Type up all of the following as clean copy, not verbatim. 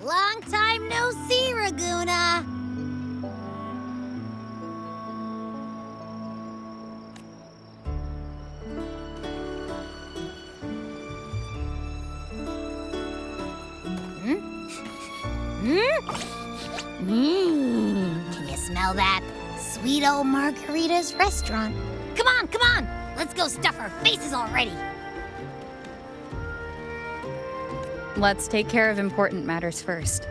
Long time no see, Raguna. Can you smell that? Sweet old Margarita's restaurant. Come on, come on! Let's go stuff our faces already. Let's take care of important matters first.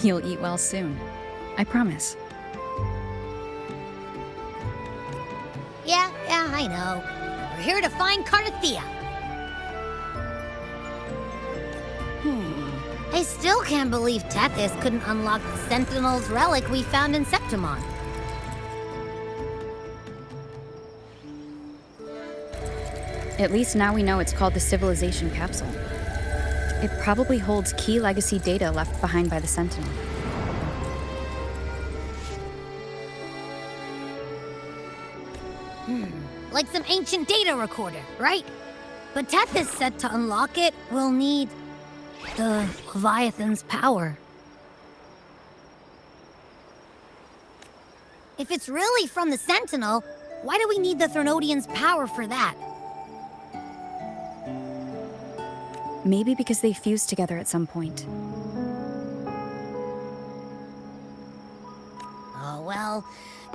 You'll eat well soon. I promise. Yeah, I know. We're here to find Cardathea. I still can't believe Tethys couldn't unlock the Sentinel's relic we found in Septimon. At least now we know it's called the Civilization Capsule. It probably holds key legacy data left behind by the Sentinel. Like some ancient data recorder, right? But Tethys said to unlock it, we'll need the Leviathan's power. If it's really from the Sentinel, why do we need the Threnodian's power for that? Maybe because they fused together at some point. Oh, well,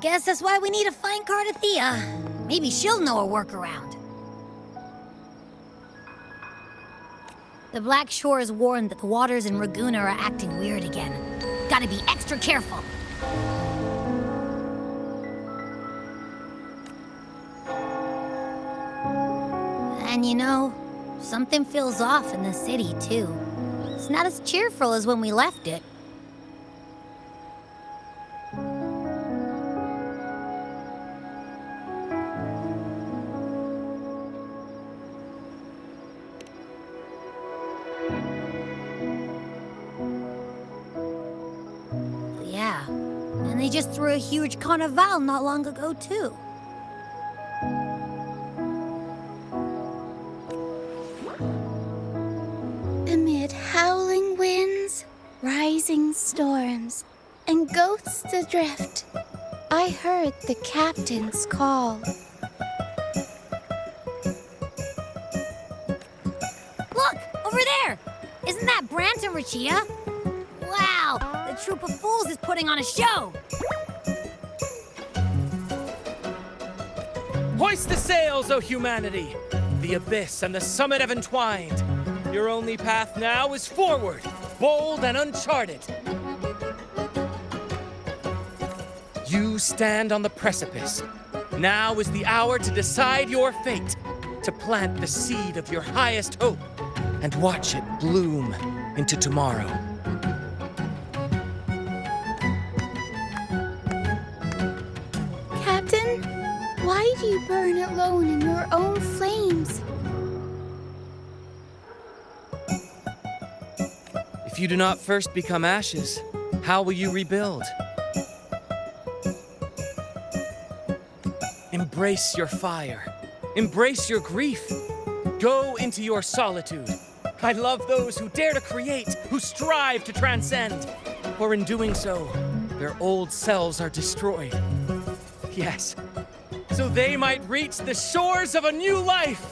guess that's why we need to find Cardathea. Maybe she'll know a workaround. The Black Shore has warned that the waters in Raguna are acting weird again. Gotta be extra careful. And you know, something feels off in the city, too. It's not as cheerful as when we left it. Yeah, and they just threw a huge carnival not long ago, too. Amid howling winds, rising storms, and ghosts adrift, I heard the captain's call. Look! Over there! Isn't that Brant and Rinascita? Wow! The troop of fools is putting on a show! Hoist the sails, O humanity! The abyss and the summit have entwined. Your only path now is forward, bold and uncharted. You stand on the precipice. Now is the hour to decide your fate, to plant the seed of your highest hope, and watch it bloom into tomorrow. Captain, why do you burn alone in your own flames? If you do not first become ashes, how will you rebuild? Embrace your fire. Embrace your grief. Go into your solitude. I love those who dare to create, who strive to transcend. For in doing so, their old selves are destroyed. Yes, so they might reach the shores of a new life.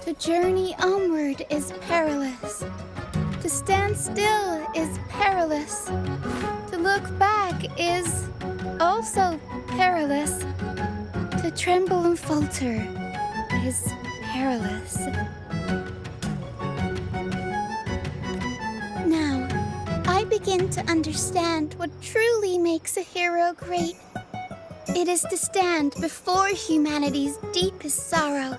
To journey onward is perilous. To stand still is perilous. To look back is also perilous. To tremble and falter is perilous. Now, I begin to understand what truly makes a hero great. It is to stand before humanity's deepest sorrow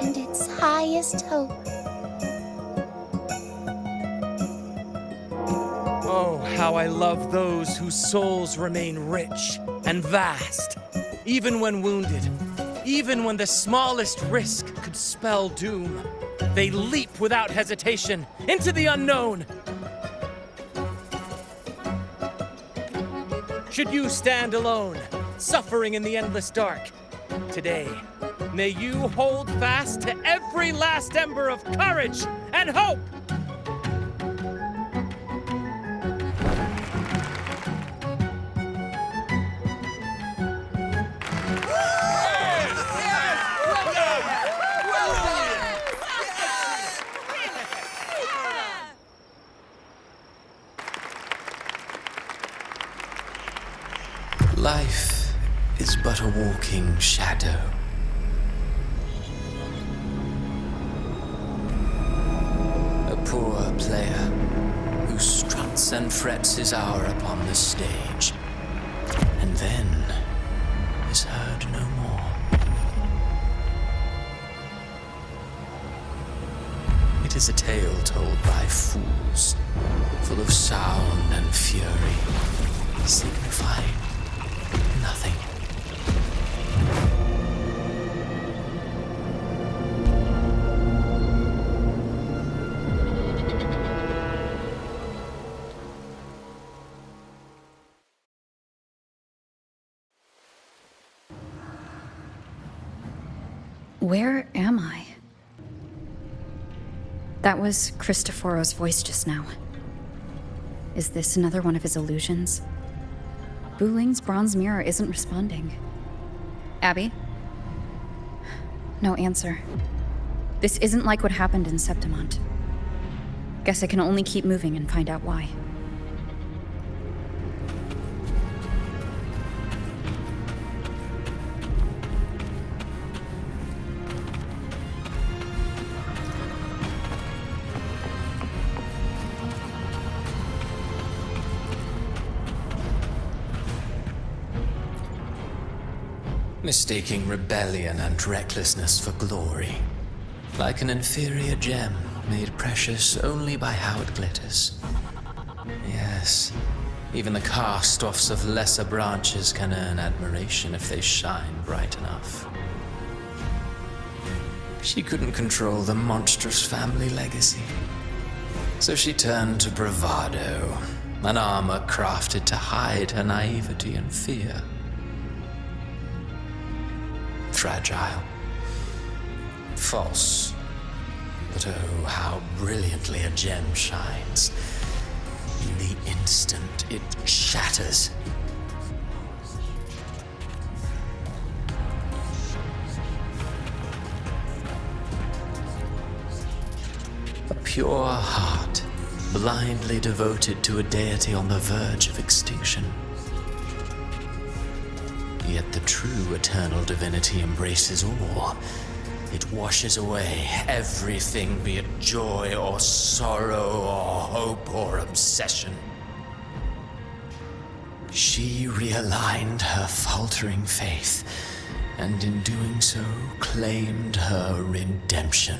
and its highest hope. Oh, how I love those whose souls remain rich and vast. Even when wounded, even when the smallest risk could spell doom, they leap without hesitation into the unknown. Should you stand alone, suffering in the endless dark, today, may you hold fast to every last ember of courage and hope! Life is but a walking shadow. A poor player who struts and frets his hour upon the stage, and then is heard no more. It is a tale told by fools, full of sound and fury, signifying nothing. Where am I? That was Cristoforo's voice just now. Is this another one of his illusions? Buling's bronze mirror isn't responding. Abby? No answer. This isn't like what happened in Septimont. Guess I can only keep moving and find out why. Mistaking rebellion and recklessness for glory, like an inferior gem made precious only by how it glitters. Yes, even the cast-offs of lesser branches can earn admiration if they shine bright enough. She couldn't control the monstrous family legacy, so she turned to bravado, an armor crafted to hide her naivety and fear. Fragile, false, but oh, how brilliantly a gem shines. In the instant it shatters. A pure heart, blindly devoted to a deity on the verge of extinction. Yet the true eternal divinity embraces all. It washes away everything, be it joy or sorrow or hope or obsession. She realigned her faltering faith, and in doing so, claimed her redemption.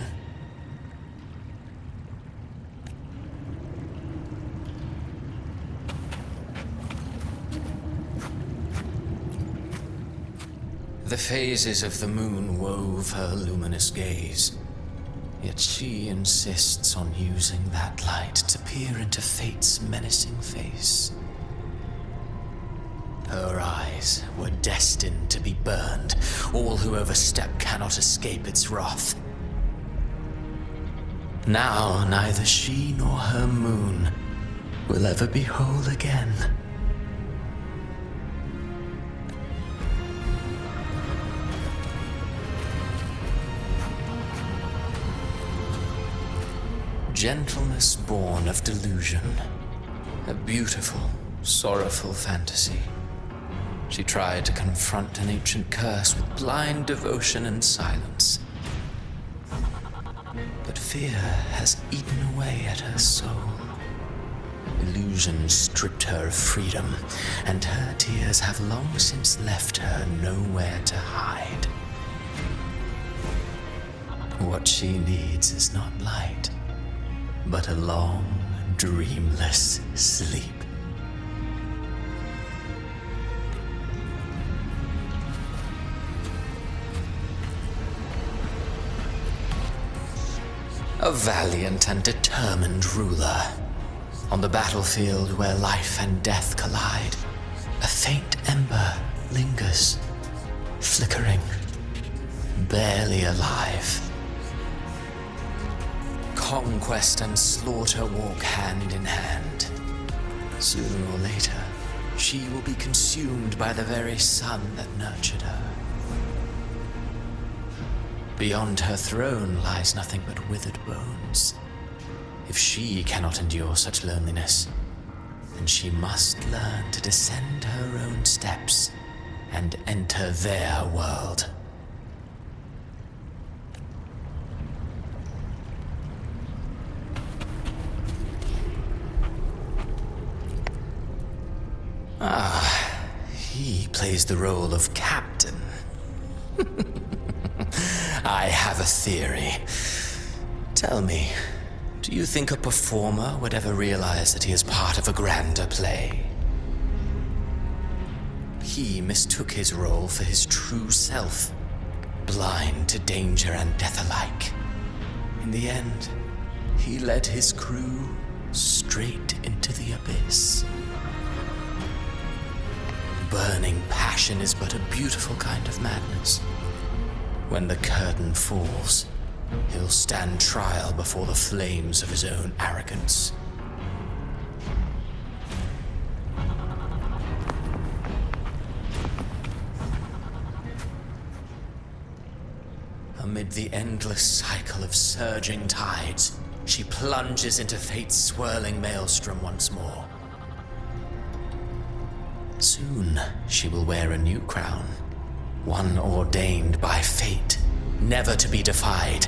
The phases of the moon wove her luminous gaze, yet she insists on using that light to peer into fate's menacing face. Her eyes were destined to be burned. All who overstep cannot escape its wrath. Now neither she nor her moon will ever be whole again. Gentleness born of delusion, a beautiful, sorrowful fantasy. She tried to confront an ancient curse with blind devotion and silence. But fear has eaten away at her soul. Illusion stripped her of freedom, and her tears have long since left her nowhere to hide. What she needs is not light, but a long, dreamless sleep. A valiant and determined ruler. On the battlefield where life and death collide, a faint ember lingers, flickering, barely alive. Conquest and slaughter walk hand in hand. Sooner or later, she will be consumed by the very sun that nurtured her. Beyond her throne lies nothing but withered bones. If she cannot endure such loneliness, then she must learn to descend her own steps and enter their world. He plays the role of captain. I have a theory. Tell me, do you think a performer would ever realize that he is part of a grander play? He mistook his role for his true self, blind to danger and death alike. In the end, he led his crew straight into the abyss. Burning passion is but a beautiful kind of madness. When the curtain falls, he'll stand trial before the flames of his own arrogance. Amid the endless cycle of surging tides, she plunges into fate's swirling maelstrom once more. Soon, she will wear a new crown, one ordained by fate, never to be defied.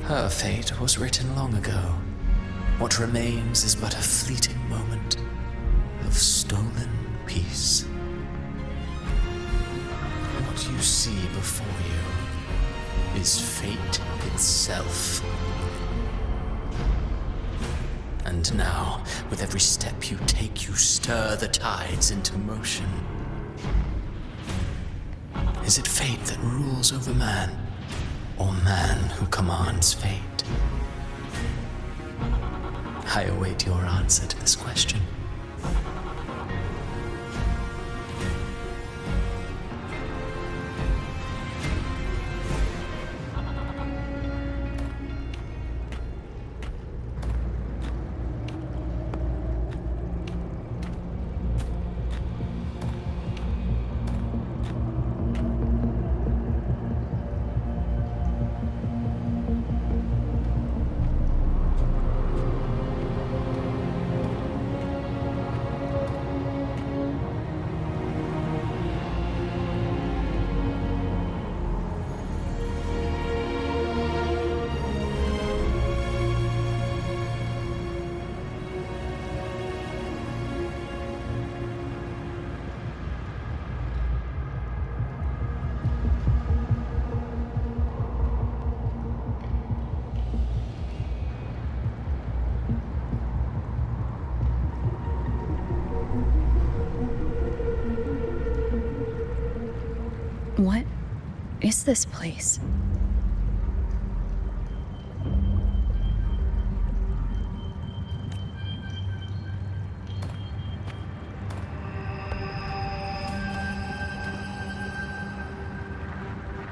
Her fate was written long ago. What remains is but a fleeting moment of stolen peace. What you see before you is fate itself. And now, with every step you take, you stir the tides into motion. Is it fate that rules over man, or man who commands fate? I await your answer to this question. What is this place?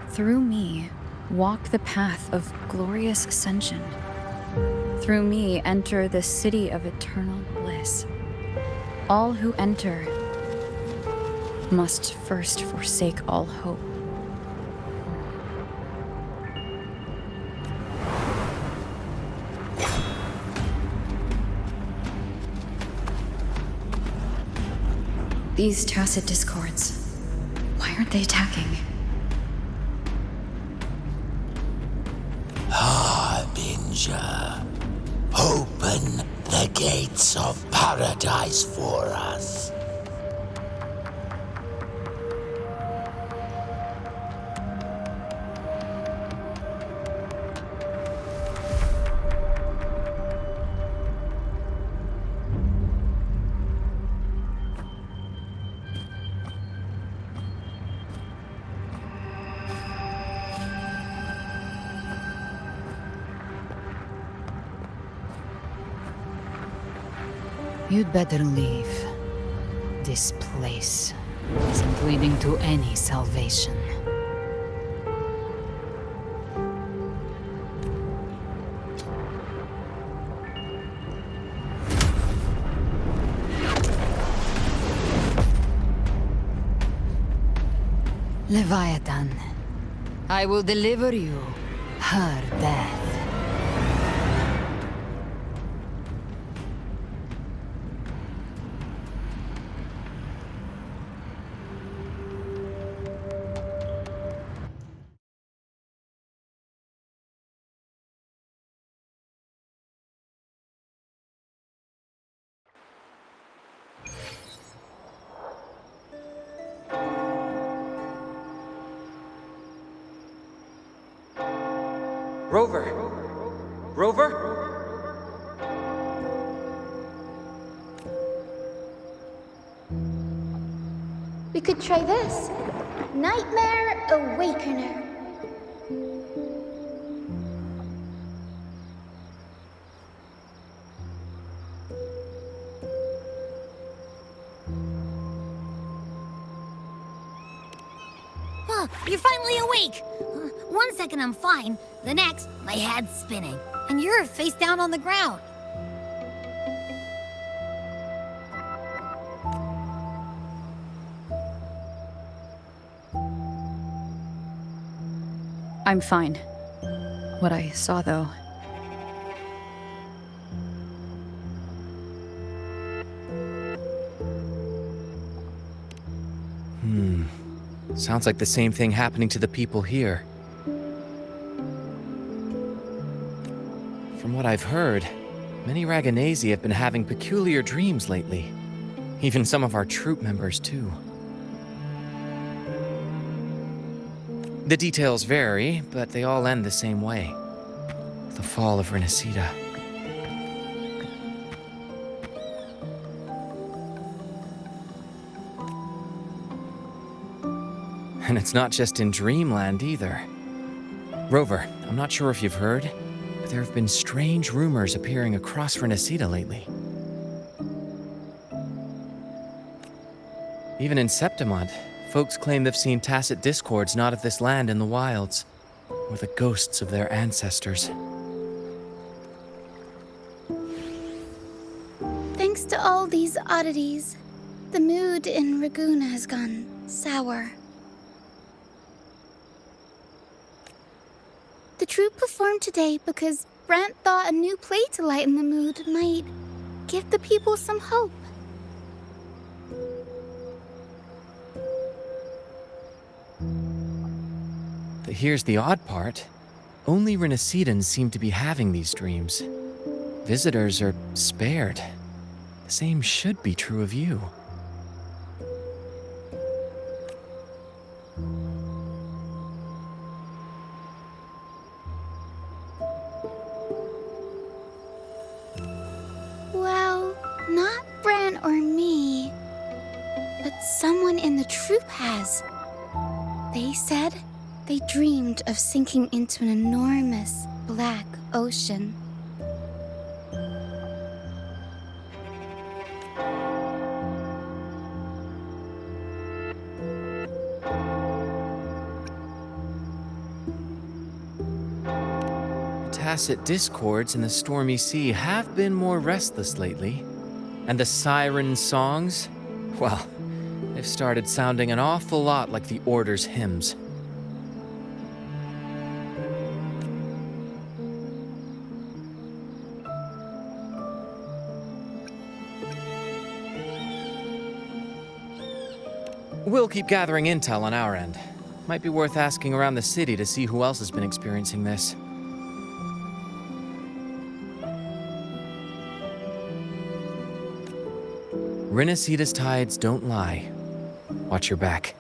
Through me, walk the path of glorious ascension. Through me, enter the city of eternal bliss. All who enter must first forsake all hope. These tacit discords, why aren't they attacking? Harbinger, open the gates of paradise for us. You'd better leave. This place isn't leading to any salvation. Leviathan, I will deliver you her death. Rover! Rover? We could try this. Nightmare Awakener. Oh, you're finally awake! 1 second I'm fine, the next, my head's spinning. And you're face down on the ground. I'm fine. What I saw, though. Sounds like the same thing happening to the people here. From what I've heard, many Raganesi have been having peculiar dreams lately. Even some of our troop members, too. The details vary, but they all end the same way. The fall of Rinascita. And it's not just in Dreamland either. Rover, I'm not sure if you've heard, but there have been strange rumors appearing across Rinascita lately. Even in Septimont, folks claim they've seen tacit discords not of this land in the wilds, or the ghosts of their ancestors. Thanks to all these oddities, the mood in Raguna has gone sour. The troupe performed today because Brant thought a new play to lighten the mood might give the people some hope. But here's the odd part. Only Rinascitans seem to be having these dreams. Visitors are spared. The same should be true of you. Well, not Bran or me, but someone in the troupe has. They said they dreamed of sinking into an enormous black ocean. Tacit discords in the stormy sea have been more restless lately. And the siren songs, well, they've started sounding an awful lot like the Order's hymns. We'll keep gathering intel on our end. Might be worth asking around the city to see who else has been experiencing this. Rinascita's tides don't lie. Watch your back.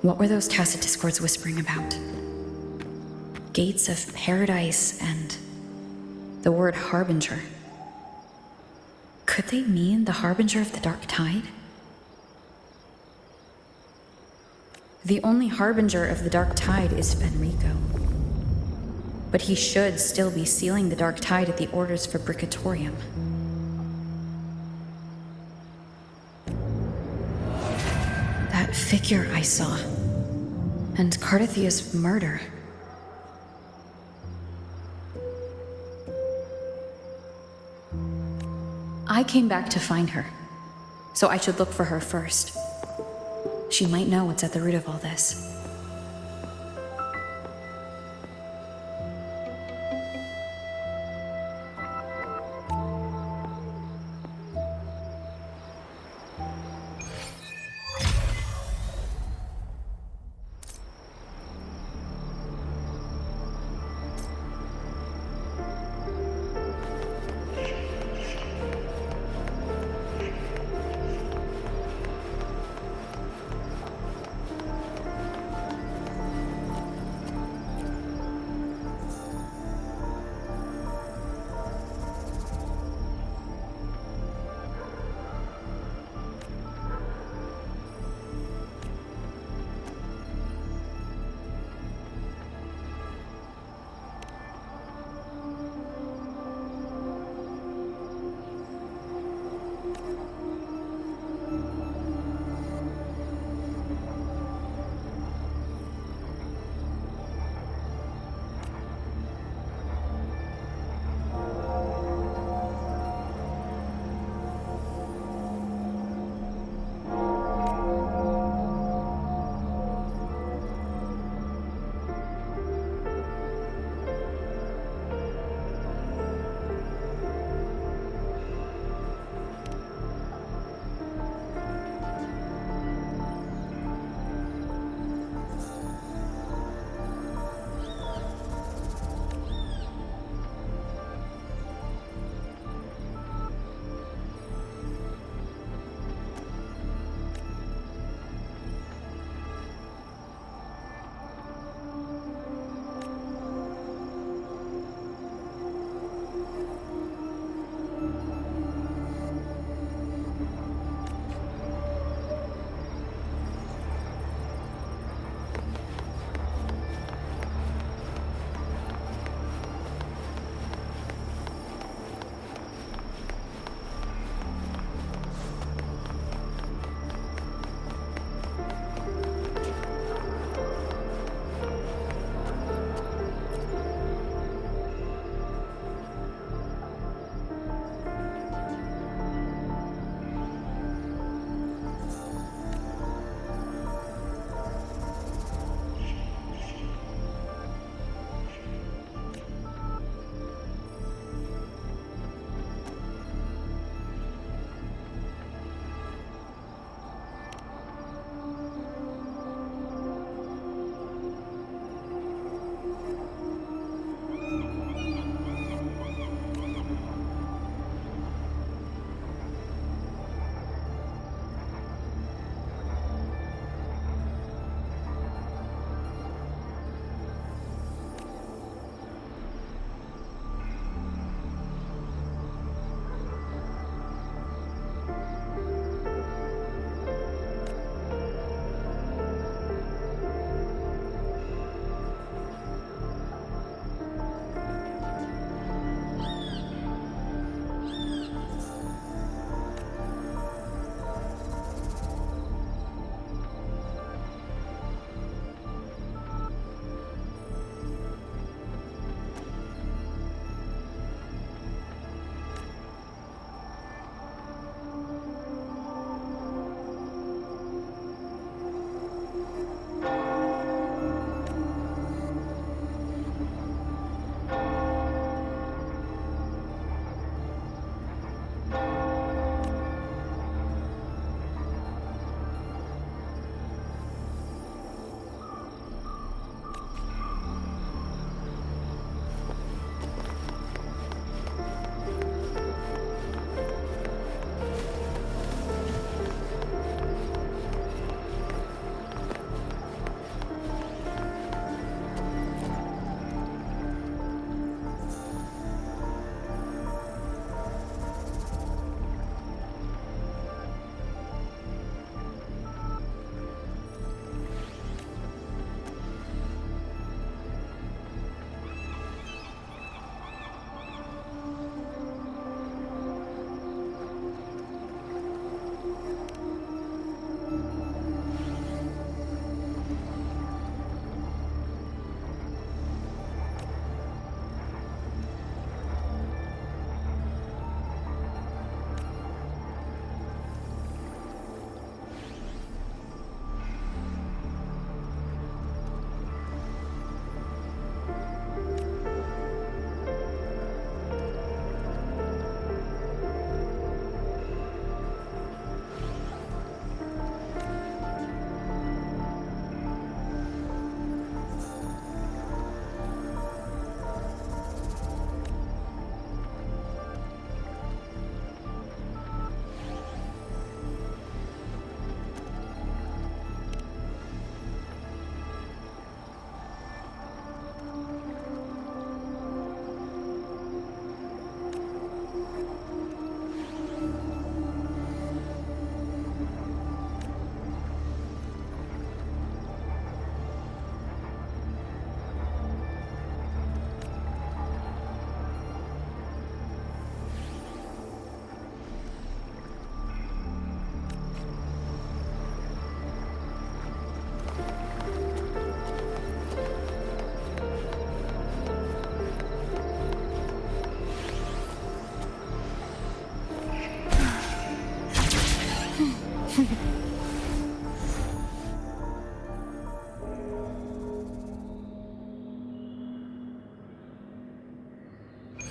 What were those tacit discords whispering about? Gates of paradise and the word harbinger. Could they mean the harbinger of the dark tide? The only harbinger of the dark tide is Fenrico. But he should still be sealing the dark tide at the orders for Bricatorium. That figure I saw. And Cardathia's murder. I came back to find her, so I should look for her first. She might know what's at the root of all this.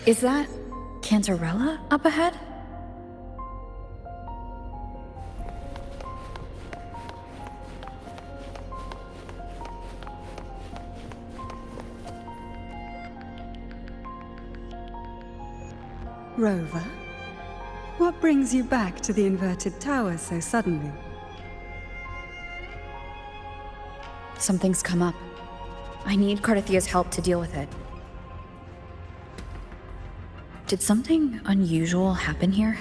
Is that Cantarella up ahead? Rover, what brings you back to the inverted tower so suddenly? Something's come up. I need Cardathia's help to deal with it. Did something unusual happen here?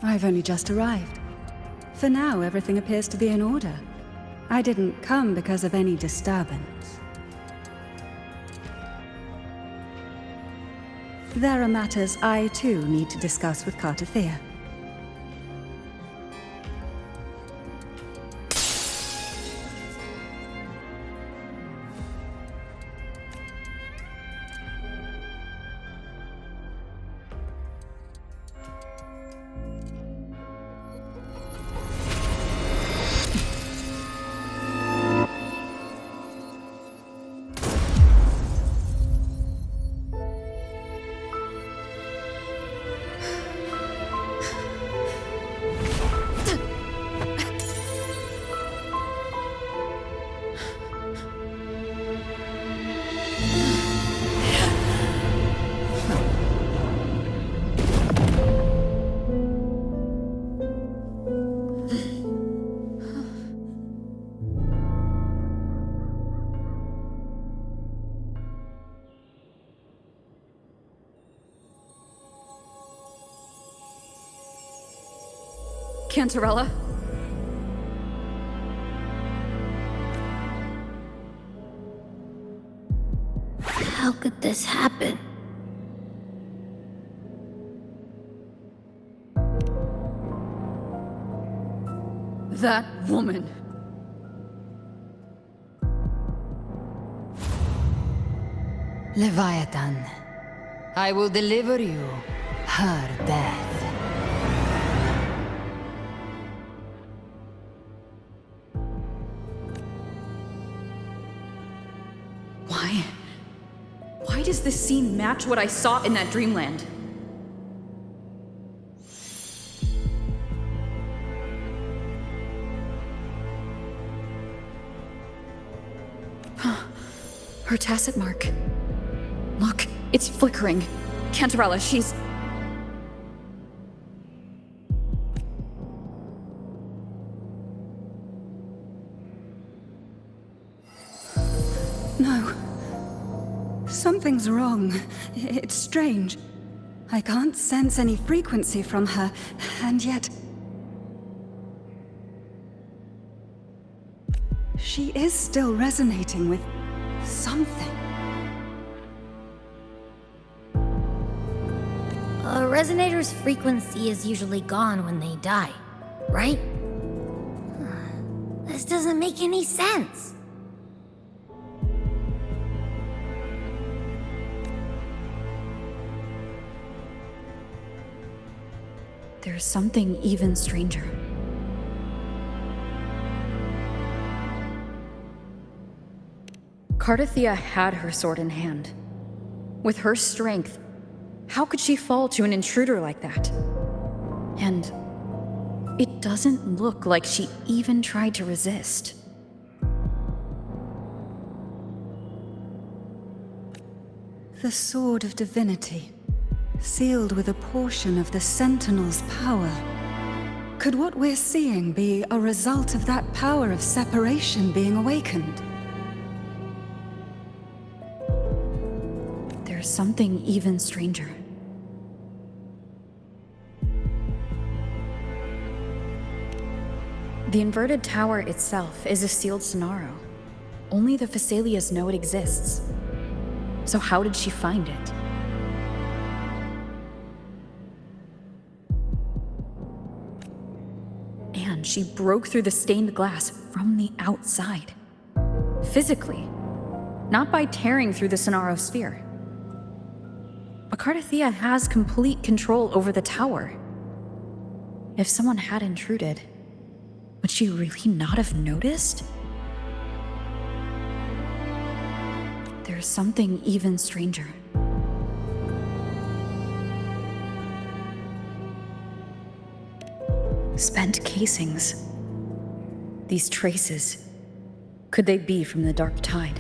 I've only just arrived. For now, everything appears to be in order. I didn't come because of any disturbance. There are matters I, too, need to discuss with Cardathia. Cantarella? How could this happen? That woman. Leviathan, I will deliver you her death. Why does this scene match what I saw in that dreamland? Her tacit mark. Look, it's flickering. Cantarella, she's... No. Something's wrong. It's strange. I can't sense any frequency from her, and yet... she is still resonating with something. A resonator's frequency is usually gone when they die, right? This doesn't make any sense. There's something even stranger. Cardathia had her sword in hand. With her strength, how could she fall to an intruder like that? And it doesn't look like she even tried to resist. The Sword of Divinity, sealed with a portion of the Sentinel's power. Could what we're seeing be a result of that power of separation being awakened? There's something even stranger. The inverted tower itself is a sealed Sonaro. Only the Phasalias know it exists. So how did she find it? And she broke through the stained glass from the outside. Physically, not by tearing through the Sonaro sphere. But Cardathia has complete control over the tower. If someone had intruded, would she really not have noticed? There's There's something even stranger. Spent casings. These traces. Could they be from the Dark Tide?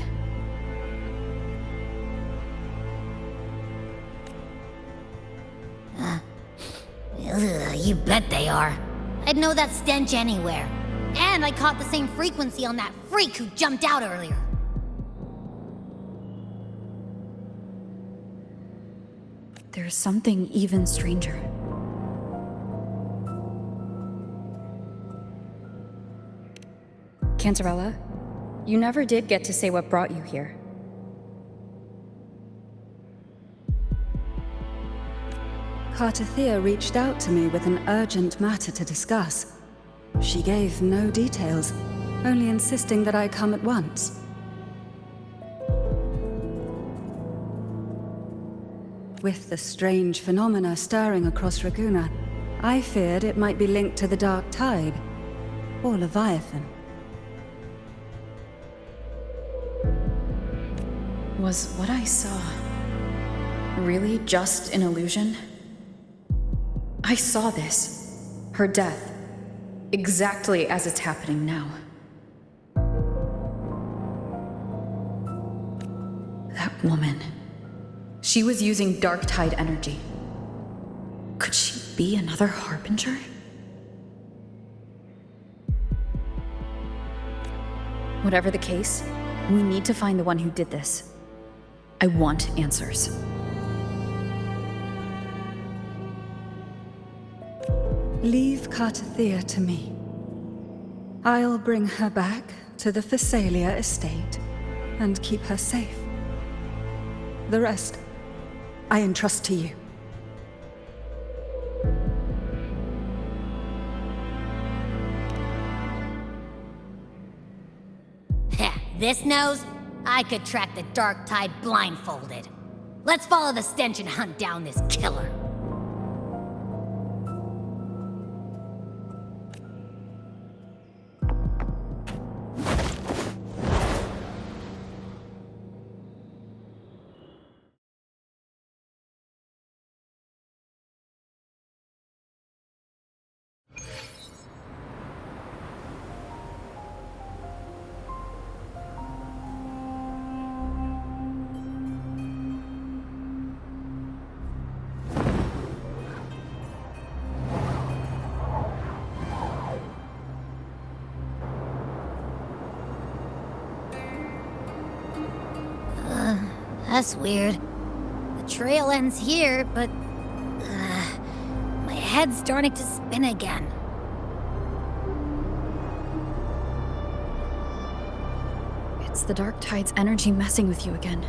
You bet they are. I'd know that stench anywhere. And I caught the same frequency on that freak who jumped out earlier. There's something even stranger. Cantarella, you never did get to say what brought you here. Cartathea reached out to me with an urgent matter to discuss. She gave no details, only insisting that I come at once. With the strange phenomena stirring across Raguna, I feared it might be linked to the Dark Tide, or Leviathan. Was what I saw really just an illusion? I saw this, her death, exactly as it's happening now. That woman, she was using Dark Tide energy. Could she be another Harbinger? Whatever the case, we need to find the one who did this. I want answers. Leave Cartathea to me. I'll bring her back to the Phasalia estate and keep her safe. The rest, I entrust to you. This nose? I could track the Dark Tide blindfolded. Let's follow the stench and hunt down this killer. That's weird. The trail ends here, but... my head's starting to spin again. It's the Dark Tide's energy messing with you again.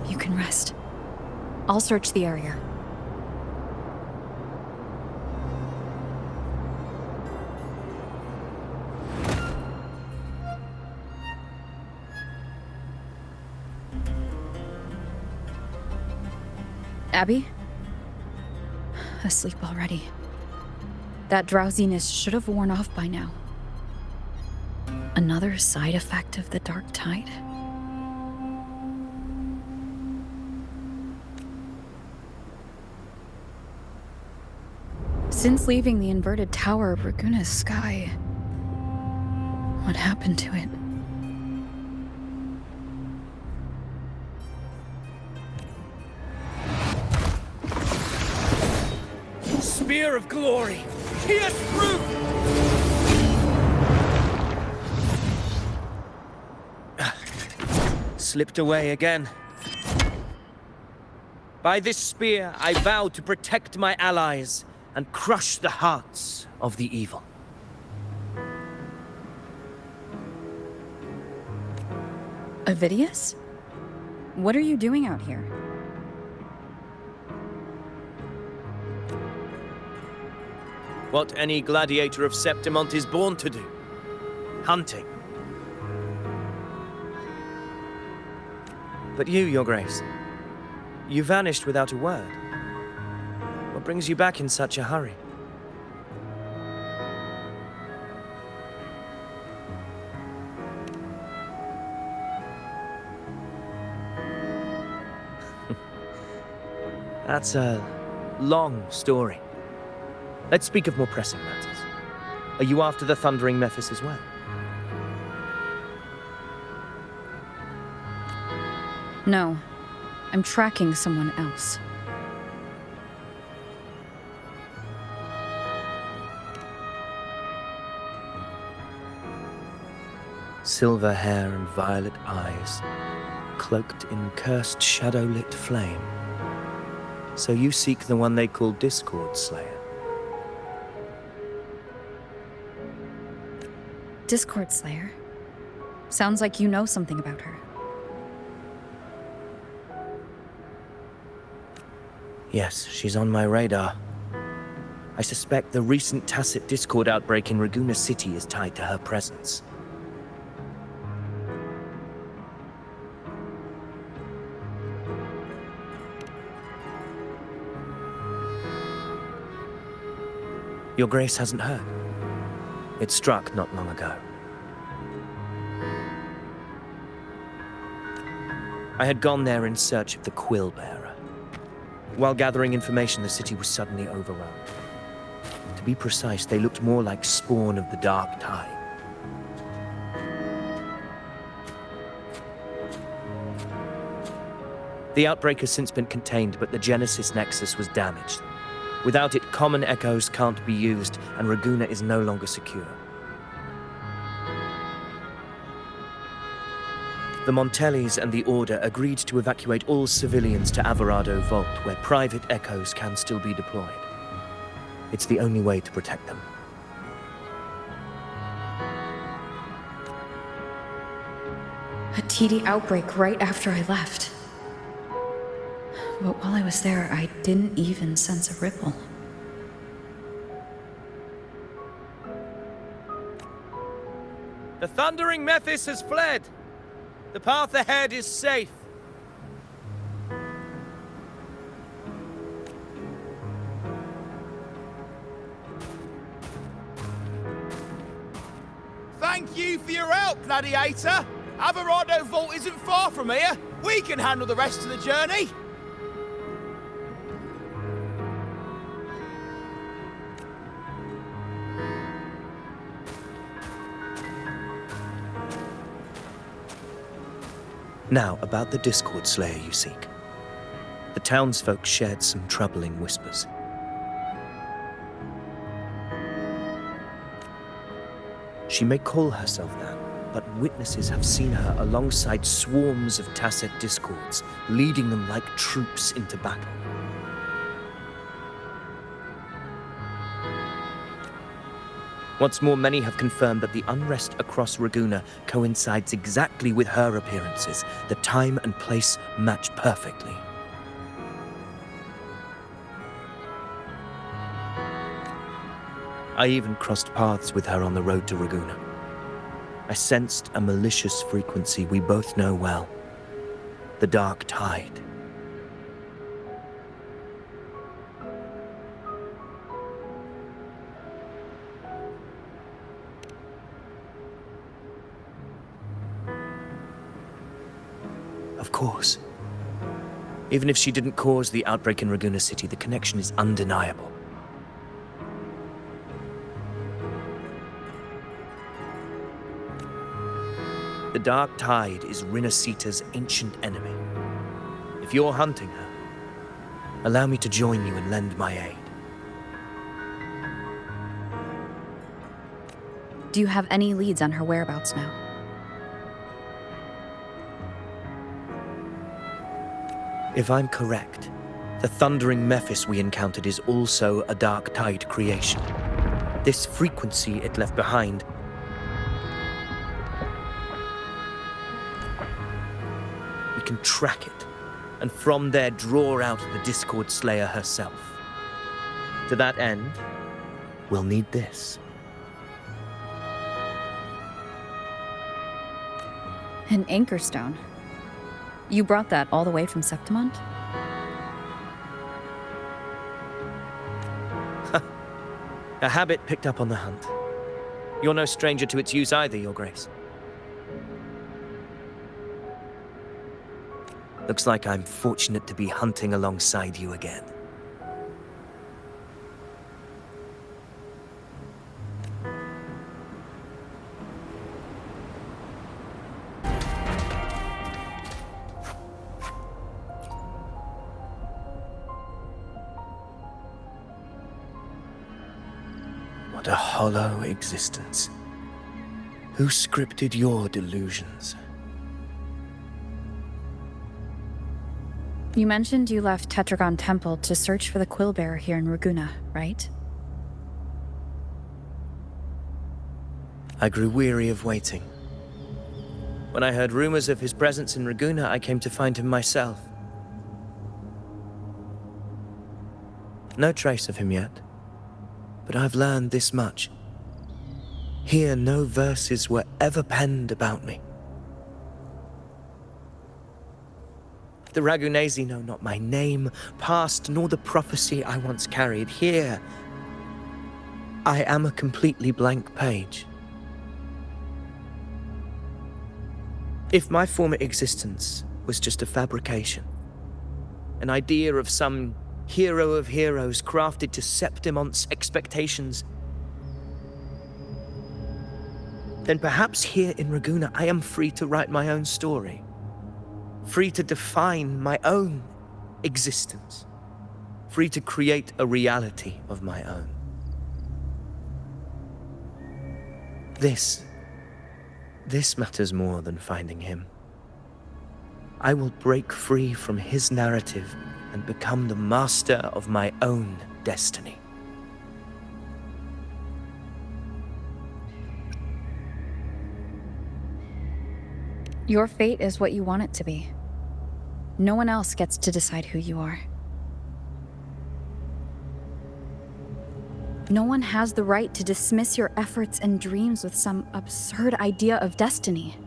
You can rest. I'll search the area. Abby? Asleep already. That drowsiness should have worn off by now. Another side effect of the Dark Tide? Since leaving the inverted tower of Raguna's sky, what happened to it? Spear of glory! Pierce through! Slipped away again. By this spear, I vow to protect my allies and crush the hearts of the evil. Avidius? What are you doing out here? What any gladiator of Septimont is born to do. Hunting. But you, Your Grace, you vanished without a word. What brings you back in such a hurry? That's a long story. Let's speak of more pressing matters. Are you after the Thundering Mephis as well? No, I'm tracking someone else. Silver hair and violet eyes, cloaked in cursed shadow-lit flame. So you seek the one they call Discord Slayer. Discord Slayer? Sounds like you know something about her. Yes, she's on my radar. I suspect the recent tacit Discord outbreak in Raguna City is tied to her presence. Your Grace hasn't heard. It struck not long ago. I had gone there in search of the Quill Bearer. While gathering information, the city was suddenly overrun. To be precise, they looked more like spawn of the Dark Tide. The outbreak has since been contained, but the Genesis Nexus was damaged. Without it, common echoes can't be used, and Raguna is no longer secure. The Montellis and the Order agreed to evacuate all civilians to Alvarado Vault, where private echoes can still be deployed. It's the only way to protect them. A TD outbreak right after I left. But while I was there, I didn't even sense a ripple. The Thundering Mephis has fled. The path ahead is safe. Thank you for your help, Gladiator. Alvarado Vault isn't far from here. We can handle the rest of the journey. Now, about the Discord Slayer you seek. The townsfolk shared some troubling whispers. She may call herself that, but witnesses have seen her alongside swarms of tacit discords, leading them like troops into battle. What's more, many have confirmed that the unrest across Raguna coincides exactly with her appearances. The time and place match perfectly. I even crossed paths with her on the road to Raguna. I sensed a malicious frequency we both know well. The Dark Tide. Of course. Even if she didn't cause the outbreak in Raguna City, the connection is undeniable. The Dark Tide is Rinascita's ancient enemy. If you're hunting her, allow me to join you and lend my aid. Do you have any leads on her whereabouts now? If I'm correct, the Thundering Mephis we encountered is also a Dark Tide creation. This frequency it left behind we can track it, and from there draw out the Discord Slayer herself. To that end, we'll need this. An anchor stone. You brought that all the way from Septimont? A habit picked up on the hunt. You're no stranger to its use either, Your Grace. Looks like I'm fortunate to be hunting alongside you again. What a hollow existence. Who scripted your delusions? You mentioned you left Tetragon Temple to search for the Quillbearer here in Raguna, right? I grew weary of waiting. When I heard rumors of his presence in Raguna, I came to find him myself. No trace of him yet, but I've learned this much. Here, no verses were ever penned about me. The Ragunesi know not my name, past, nor the prophecy I once carried. Here, I am a completely blank page. If my former existence was just a fabrication, an idea of some hero of heroes crafted to Septimon's expectations, then perhaps here in Raguna I am free to write my own story. Free to define my own existence. Free to create a reality of my own. This matters more than finding him. I will break free from his narrative and become the master of my own destiny. Your fate is what you want it to be. No one else gets to decide who you are. No one has the right to dismiss your efforts and dreams with some absurd idea of destiny.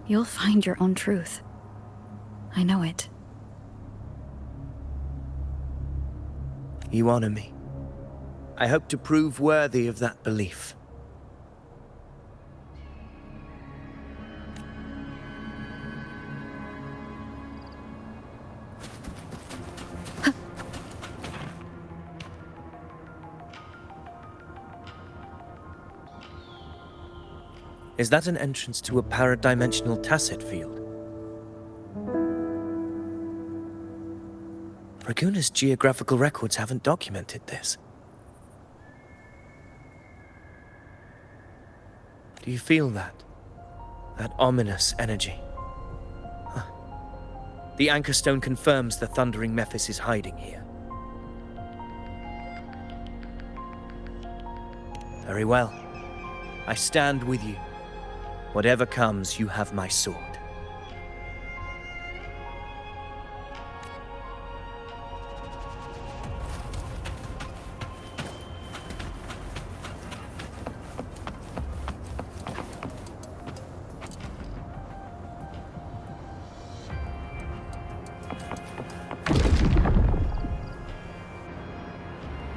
You'll find your own truth. I know it. You honor me. I hope to prove worthy of that belief. Is that an entrance to a paradimensional tacit field? Raguna's geographical records haven't documented this. Do you feel that? That ominous energy? Huh. The Anchor Stone confirms the Thundering Mephis is hiding here. Very well. I stand with you. Whatever comes, you have my sword.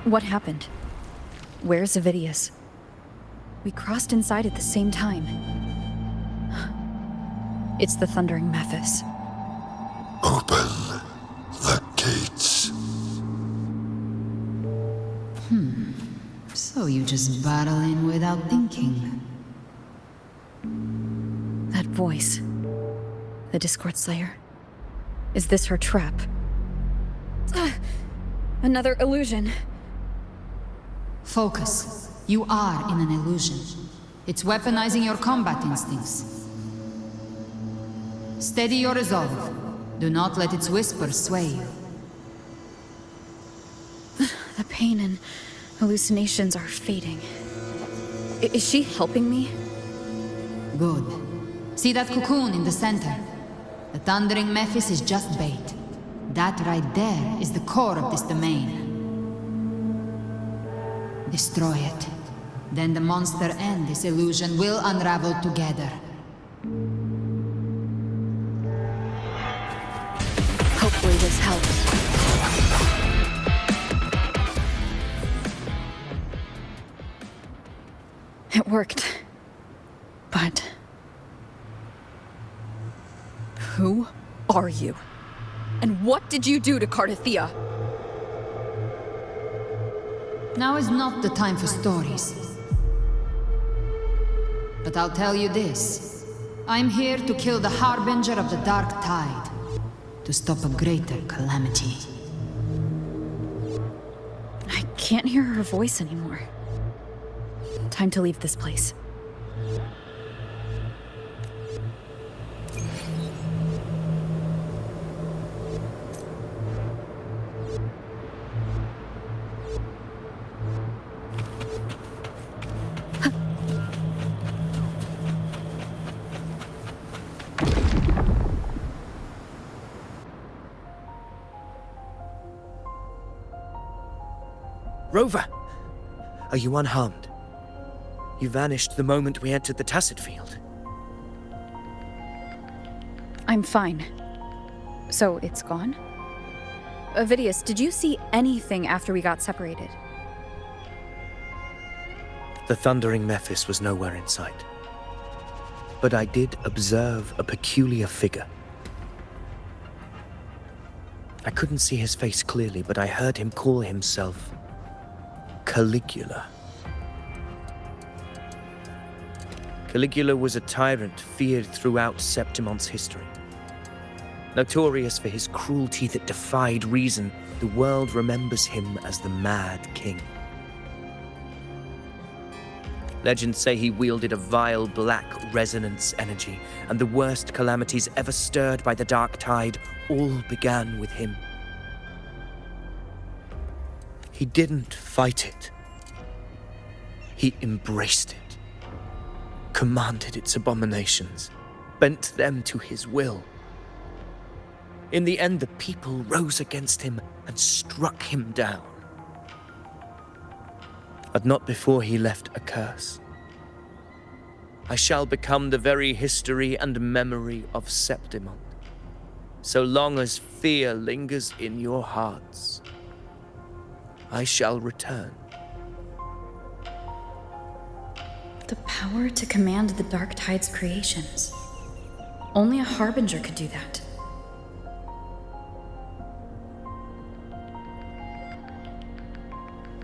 What happened? Where's Avidius? We crossed inside at the same time. It's the Thundering Mephis. Open the gates. So you just barrel in without thinking. That voice. The Discord Slayer. Is this her trap? Another illusion. Focus. You are in an illusion. It's weaponizing your combat instincts. Steady your resolve. Do not let its whispers sway you. The pain and hallucinations are fading. Is she helping me? Good. See that cocoon in the center? The Thundering Mephis is just bait. That right there is the core of this domain. Destroy it. Then the monster and this illusion will unravel together. Hopefully this helps. It worked. But... who are you? And what did you do to Cardathia? Now is not the time for stories. But I'll tell you this. I'm here to kill the Harbinger of the Dark Tide. To stop a greater calamity. I can't hear her voice anymore. Time to leave this place. Rover! Are you unharmed? You vanished the moment we entered the Tacit Field. I'm fine. So it's gone? Avidius, did you see anything after we got separated? The thundering Mephis was nowhere in sight. But I did observe a peculiar figure. I couldn't see his face clearly, but I heard him call himself Caligula. Caligula was a tyrant feared throughout Septimon's history. Notorious for his cruelty that defied reason, the world remembers him as the Mad King. Legends say he wielded a vile black resonance energy, and the worst calamities ever stirred by the Dark Tide all began with him. He didn't fight it. He embraced it, commanded its abominations, bent them to his will. In the end, the people rose against him and struck him down. But not before he left a curse. I shall become the very history and memory of Septimon, so long as fear lingers in your hearts. I shall return. The power to command the Dark Tide's creations. Only a Harbinger could do that.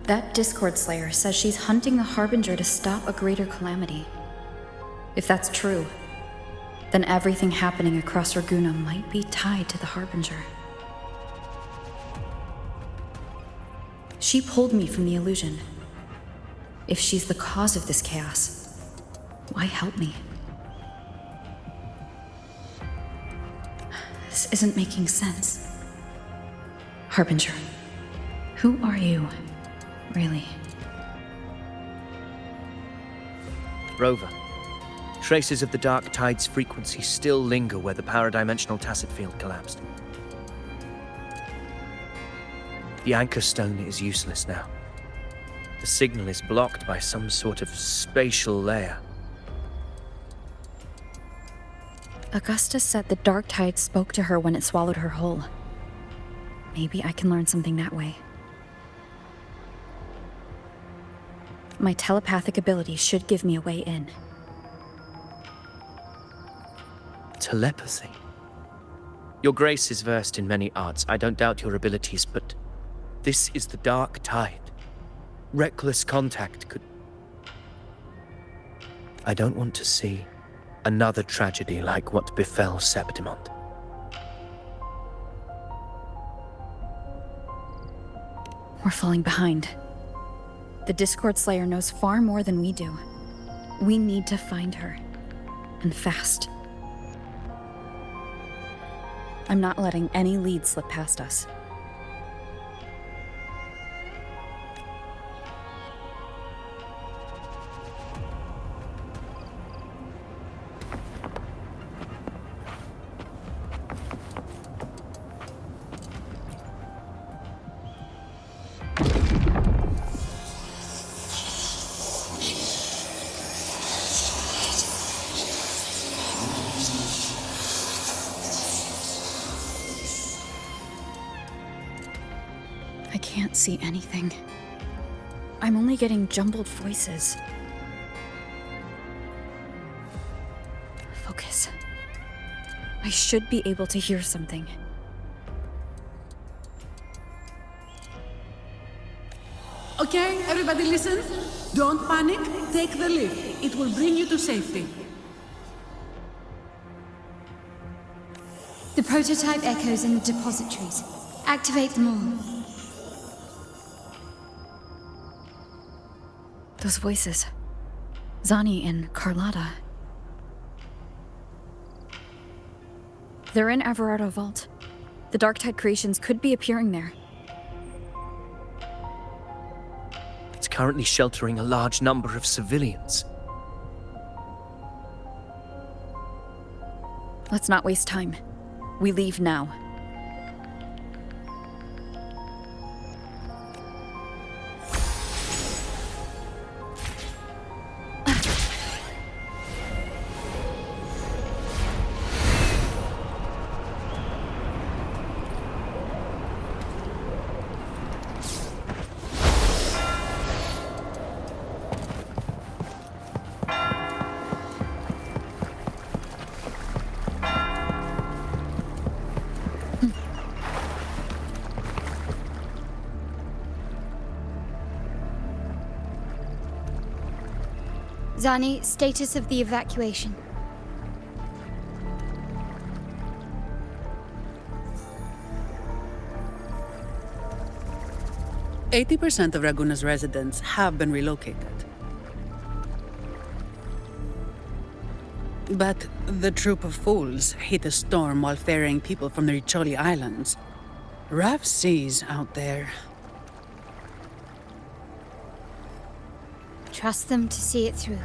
That Discord Slayer says she's hunting the Harbinger to stop a greater calamity. If that's true, then everything happening across Raguna might be tied to the Harbinger. She pulled me from the illusion. If she's the cause of this chaos, why help me? This isn't making sense. Harbinger, who are you, really? Rover, traces of the Dark Tide's frequency still linger where the paradimensional Tacit Field collapsed. The anchor stone is useless now. The signal is blocked by some sort of spatial layer. Augusta said the Dark Tide spoke to her when it swallowed her whole. Maybe I can learn something that way. My telepathic ability should give me a way in. Telepathy? Your Grace is versed in many arts. I don't doubt your abilities, but this is the Dark Tide. Reckless contact could... I don't want to see another tragedy like what befell Septimon. We're falling behind. The Discord Slayer knows far more than we do. We need to find her. And fast. I'm not letting any lead slip past us. I can't see anything. I'm only getting jumbled voices. Focus. I should be able to hear something. Okay, everybody listen. Don't panic. Take the lift. It will bring you to safety. The prototype echoes in the depositories. Activate them all. Those voices. Zani and Carlotta. They're in Everardo Vault. The Darktide creations could be appearing there. It's currently sheltering a large number of civilians. Let's not waste time. We leave now. Zani, status of the evacuation. %80 of Raguna's residents have been relocated. But the troop of fools hit a storm while ferrying people from the Riccioli Islands. Rough seas out there. Trust them to see it through.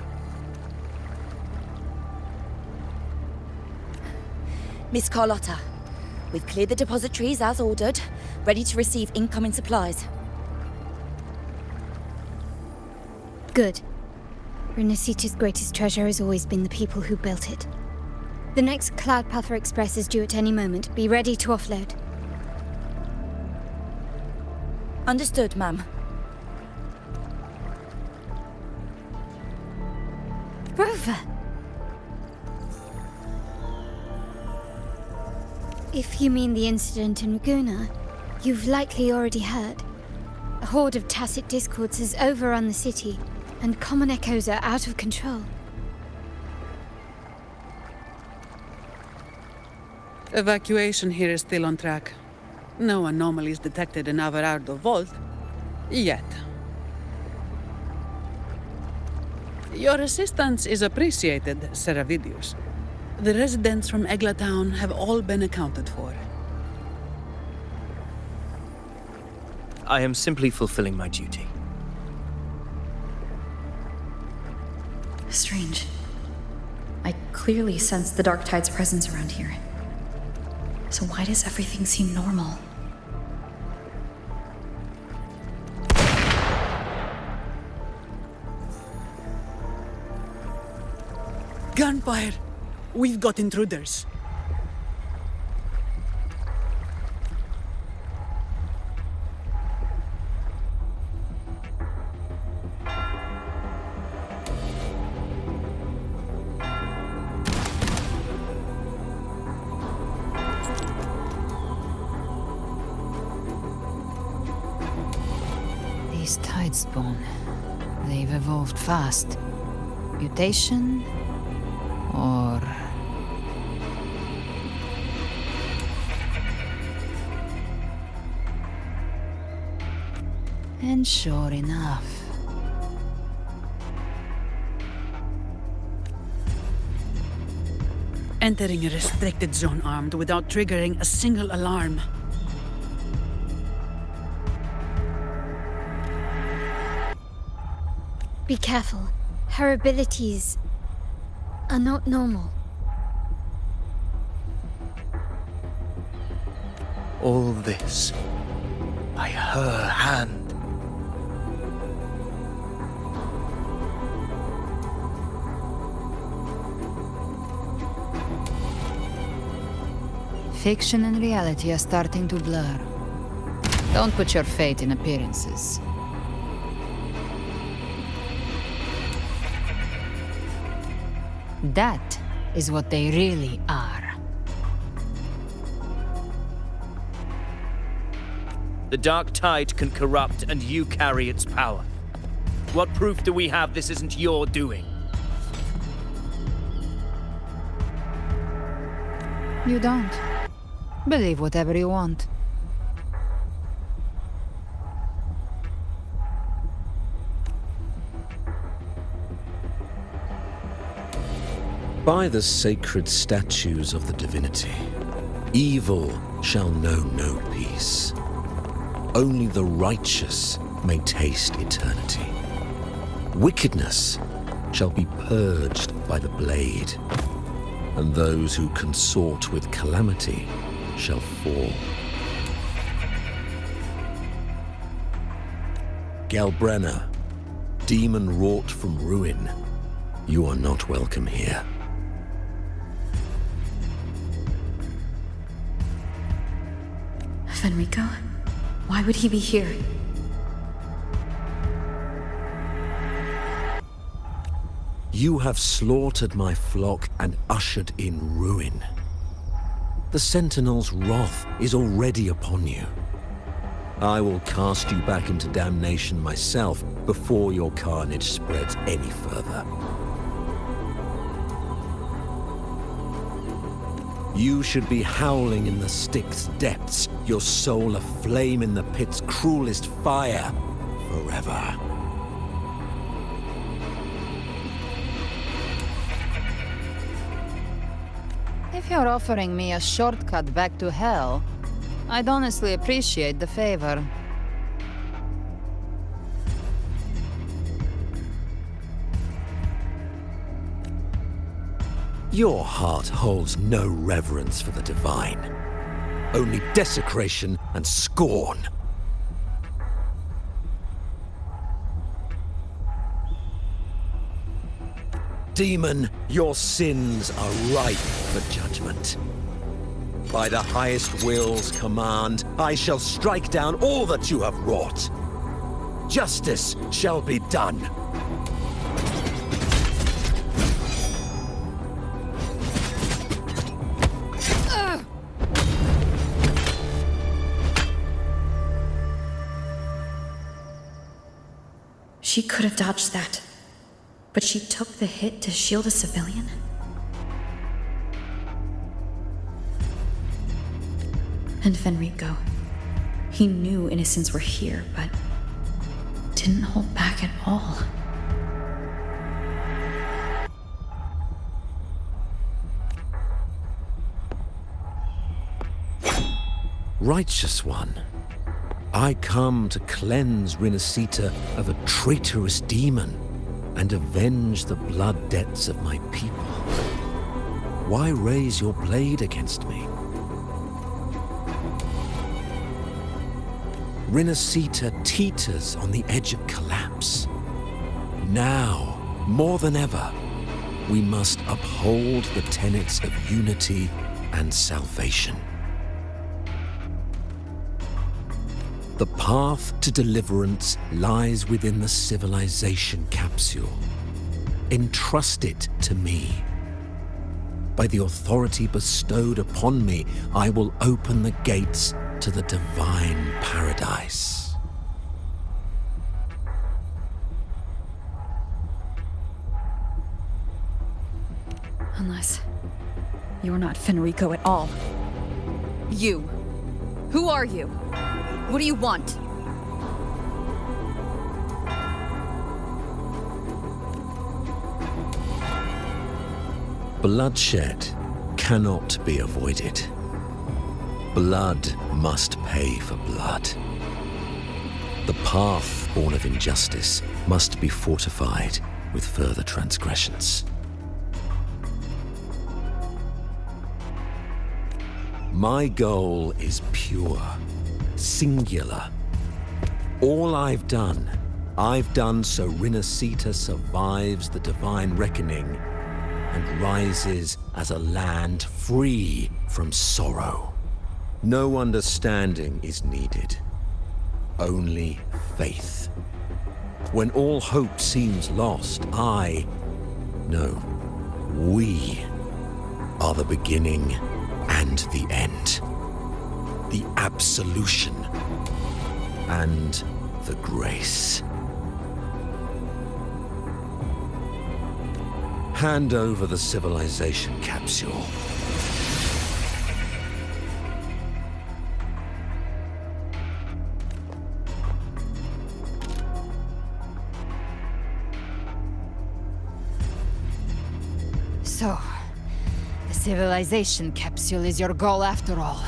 Miss Carlotta, we've cleared the depositories as ordered, ready to receive incoming supplies. Good. Rinascita's greatest treasure has always been the people who built it. The next Cloudpather Express is due at any moment. Be ready to offload. Understood, ma'am. Rover! If you mean the incident in Raguna, you've likely already heard. A horde of tacit discords has overrun the city, and common echoes are out of control. Evacuation here is still on track. No anomalies detected in Everardo Vault. Yet. Your assistance is appreciated, Seravidius. The residents from Egla Town have all been accounted for. I am simply fulfilling my duty. Strange. I clearly sense the Darktide's presence around here. So why does everything seem normal? Gunfire! We've got intruders. These Tidespawn, they've evolved fast. Mutation? Or... And sure enough... Entering a restricted zone armed without triggering a single alarm. Be careful. Her abilities are not normal. All this by her hand. Fiction and reality are starting to blur. Don't put your fate in appearances. That is what they really are. The dark tide can corrupt, and you carry its power. What proof do we have this isn't your doing? You don't. Believe whatever you want. By the sacred statues of the divinity, evil shall know no peace. Only the righteous may taste eternity. Wickedness shall be purged by the blade, and those who consort with calamity shall fall. Galbrenna, demon wrought from ruin, you are not welcome here. Fenrico? Why would he be here? You have slaughtered my flock and ushered in ruin. The Sentinel's wrath is already upon you. I will cast you back into damnation myself before your carnage spreads any further. You should be howling in the Styx's depths, your soul aflame in the pit's cruelest fire, forever. If you're offering me a shortcut back to hell, I'd honestly appreciate the favor. Your heart holds no reverence for the divine, only desecration and scorn. Demon, your sins are ripe for judgment. By the highest will's command, I shall strike down all that you have wrought. Justice shall be done. She could have dodged that, but she took the hit to shield a civilian? And Fenrico, he knew innocents were here, but didn't hold back at all. Righteous One, I come to cleanse Rinascita of a traitorous demon and avenge the blood debts of my people. Why raise your blade against me? Rinascita teeters on the edge of collapse. Now, more than ever, we must uphold the tenets of unity and salvation. The path to deliverance lies within the civilization capsule. Entrust it to me. By the authority bestowed upon me, I will open the gates to the divine paradise. Unless you're not Fenrico at all. You. Who are you? What do you want? Bloodshed cannot be avoided. Blood must pay for blood. The path born of injustice must be fortified with further transgressions. My goal is pure, singular. All I've done so Rinascita survives the divine reckoning and rises as a land free from sorrow. No understanding is needed, only faith. When all hope seems lost, we are the beginning and the end. The absolution and the grace. Hand over the civilization capsule. So, the civilization capsule is your goal after all.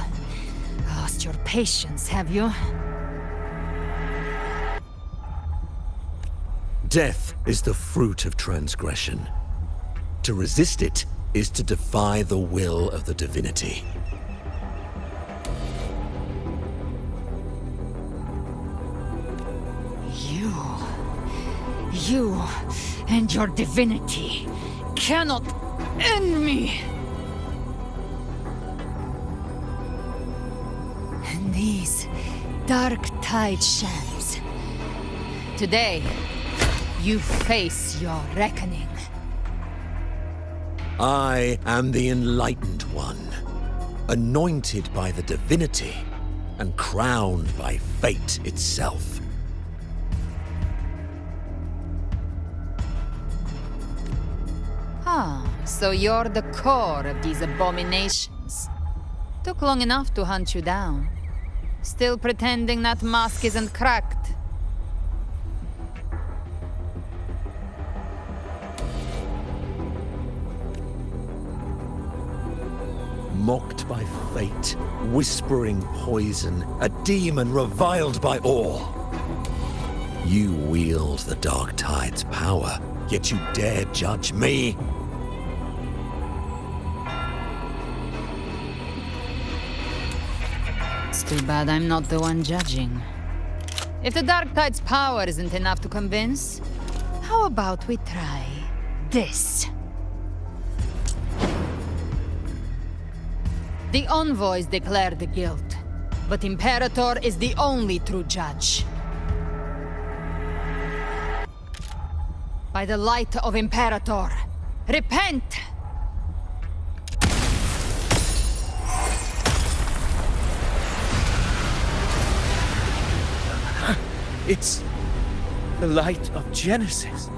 Lost your patience, have you? Death is the fruit of transgression. To resist it is to defy the will of the divinity. You and your divinity cannot end me! And these dark tide shams. Today, you face your reckoning. I am the Enlightened One, anointed by the divinity and crowned by fate itself. Ah, so you're the core of these abominations. Took long enough to hunt you down. Still pretending that mask isn't cracked. Mocked by fate, whispering poison, a demon reviled by all. You wield the Dark Tide's power, yet you dare judge me? It's too bad I'm not the one judging. If the Dark Tide's power isn't enough to convince, how about we try this? The envoys declare the guilt, but Imperator is the only true judge. By the light of Imperator, repent! It's the light of Genesis.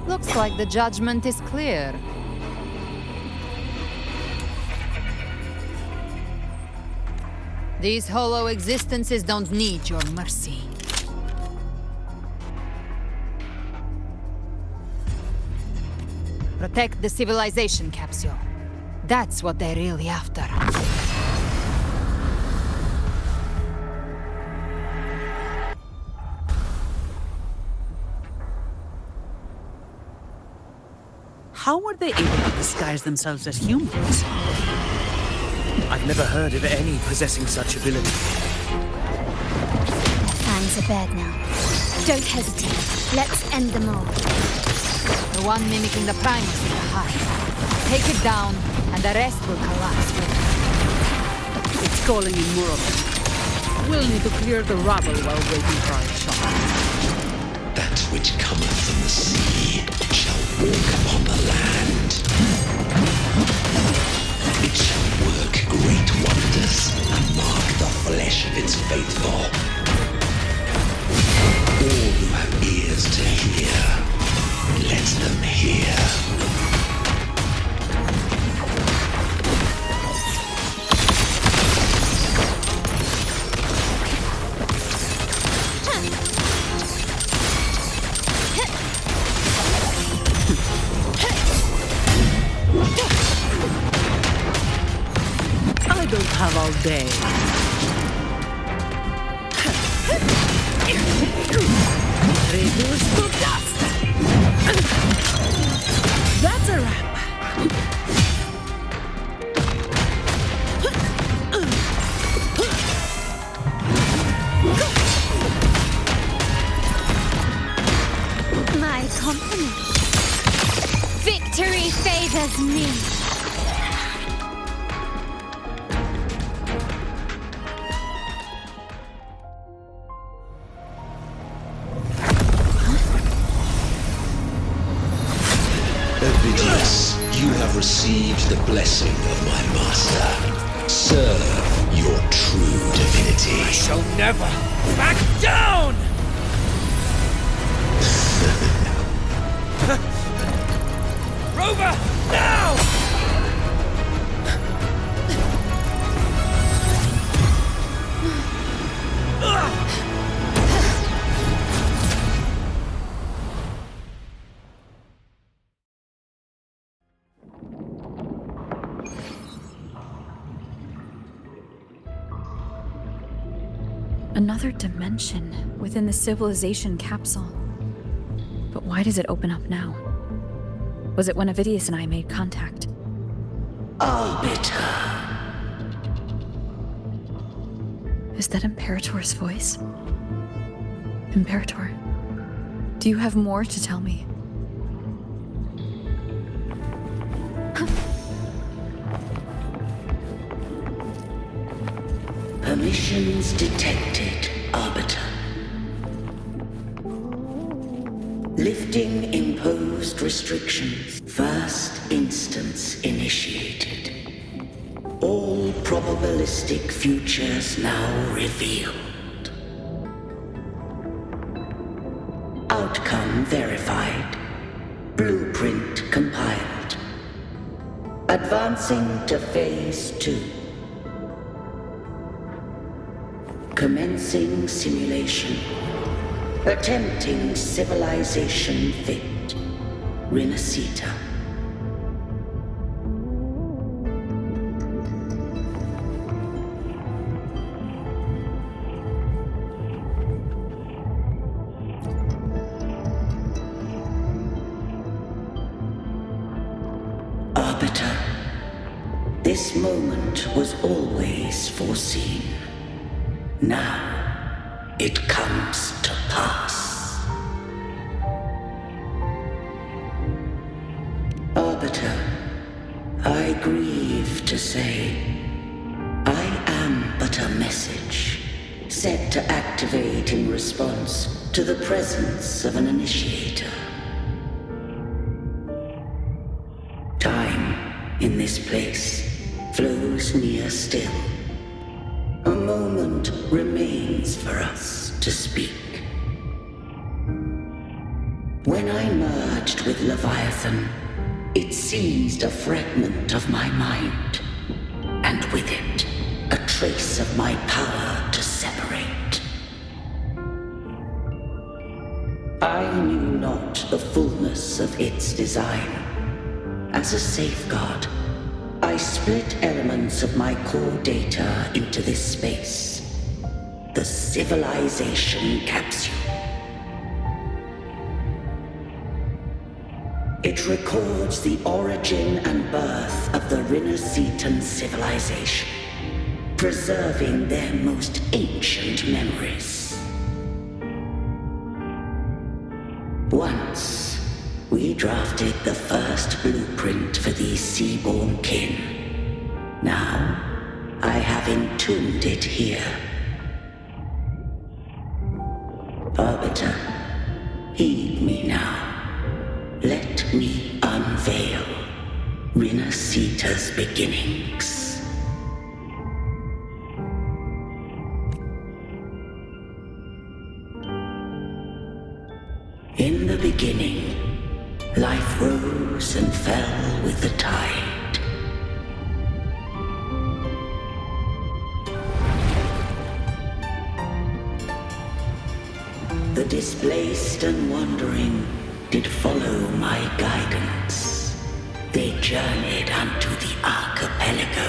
Looks like the judgment is clear. These hollow existences don't need your mercy. Protect the civilization capsule. That's what they're really after. How were they able to disguise themselves as humans? I've never heard of any possessing such ability. Their fangs are bared now. Don't hesitate. Let's end them all. The one mimicking the Primus in the hive. Take it down, and the rest will collapse with it. It's calling in more of them. We'll need to clear the rubble while waiting for our shot. That which cometh from the sea shall walk upon the land. It shall work great wonders and mark the flesh of its faithful. All who have ears to hear, let them hear. I don't have all day. Reduce to dust. That's a wrap. My compliments. Victory favors me. You have received the blessing of my master. Serve your true divinity. I shall never back down! Rover, now! Another dimension within the civilization capsule. But why does it open up now? Was it when Avidius and I made contact? Arbiter. Is that Imperator's voice? Imperator, do you have more to tell me? Permissions detected, Arbiter. Lifting imposed restrictions. First instance initiated. All probabilistic futures now revealed. Outcome verified. Blueprint compiled. Advancing to Phase 2. Commencing simulation. Attempting civilization fit. Rinascita. Arbiter, this moment was always foreseen. Now, it comes to pass. Arbiter, I grieve to say, I am but a message, set to activate in response to the presence of an initiator. Time, in this place, flows near still. A moment remains for us to speak. When I merged with Leviathan, it seized a fragment of my mind, and with it, a trace of my power to separate. I knew not the fullness of its design. As a safeguard, I split elements of my core data into this space. The civilization capsule. It records the origin and birth of the Rinascitan civilization, preserving their most ancient memories. Once, we drafted the first blueprint for these seaborn kin. Now, I have entombed it here. Arbiter, heed me now. Let me unveil Rinascita's beginnings. In the beginning, life rose and fell with the tide. The displaced and wandering did follow my guidance. They journeyed unto the archipelago.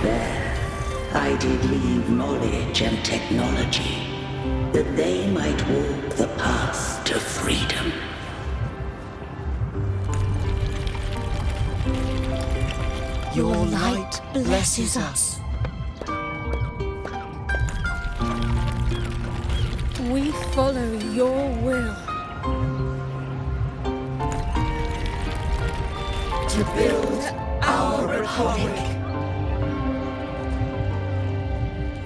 There, I did leave knowledge and technology, that they might walk the path to freedom. Your light blesses us. We follow your will. To build our republic.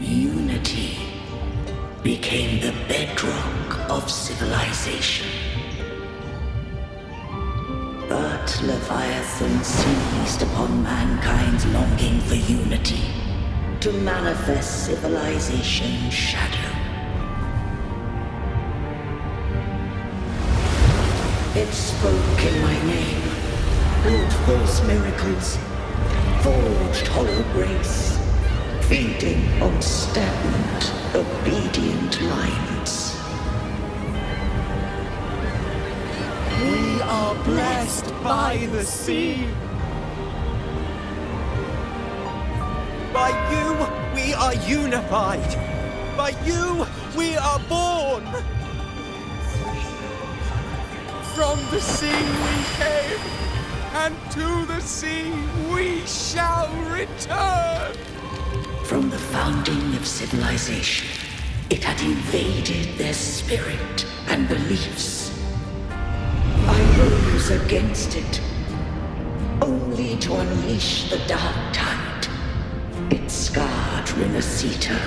Unity became the bedrock of civilization. Leviathan seized upon mankind's longing for unity, to manifest civilization's shadow. It spoke in my name, wrought false miracles, forged hollow grace, feeding on stagnant, obedient minds. We are blessed by the sea. By you, we are unified. By you, we are born. From the sea we came, and to the sea we shall return. From the founding of civilization, it had invaded their spirit and beliefs. I rose against it, only to unleash the dark tide. It scarred Rinascita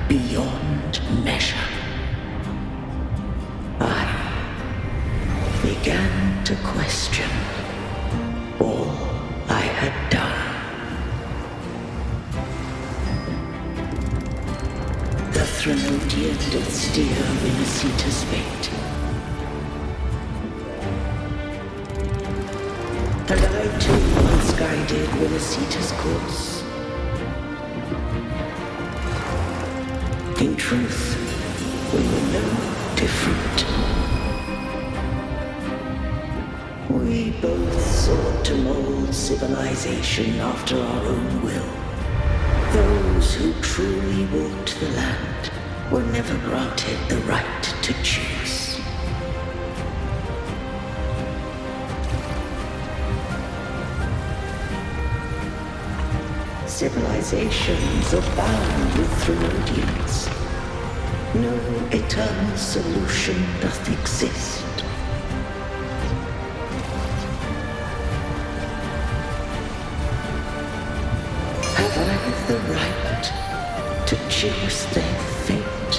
beyond measure. I began to question all I had done. The Threnodian did steer Rinascita's fate. And I too once guided Rinascita's course. In truth, we were no different. We both sought to mold civilization after our own will. Those who truly walked the land were never granted the right to choose. Civilizations are bound with Threnodians. No eternal solution doth exist. Have I the right to choose their fate?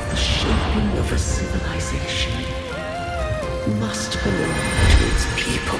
The shaping of a civilization must belong to its people.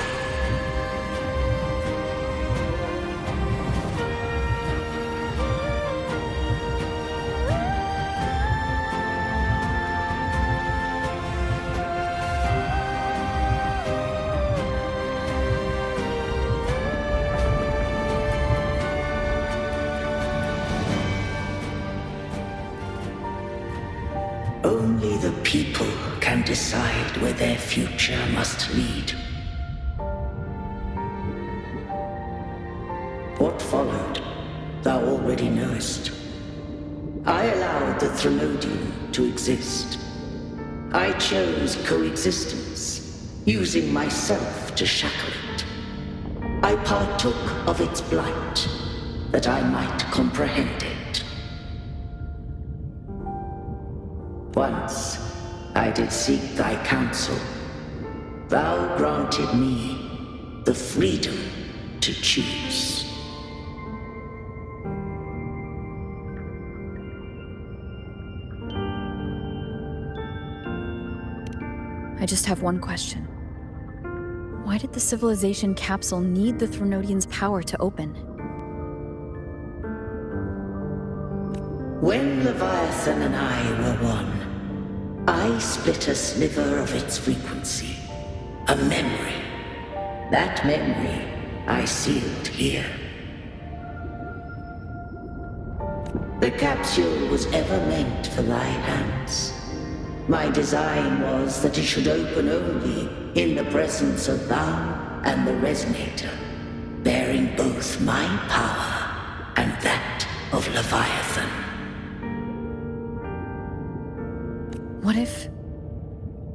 Only the people can decide where their future must lead. What followed, thou already knowest. I allowed the Threnodian to exist. I chose coexistence, using myself to shackle it. I partook of its blight, that I might comprehend it. Once I did seek thy counsel. Thou granted me the freedom to choose. I just have one question. Why did the civilization capsule need the Threnodian's power to open? When Leviathan and I were one, I split a sliver of its frequency, a memory. That memory I sealed here. The capsule was ever meant for thy hands. My design was that it should open only in the presence of thou and the resonator, bearing both my power and that of Leviathan. What if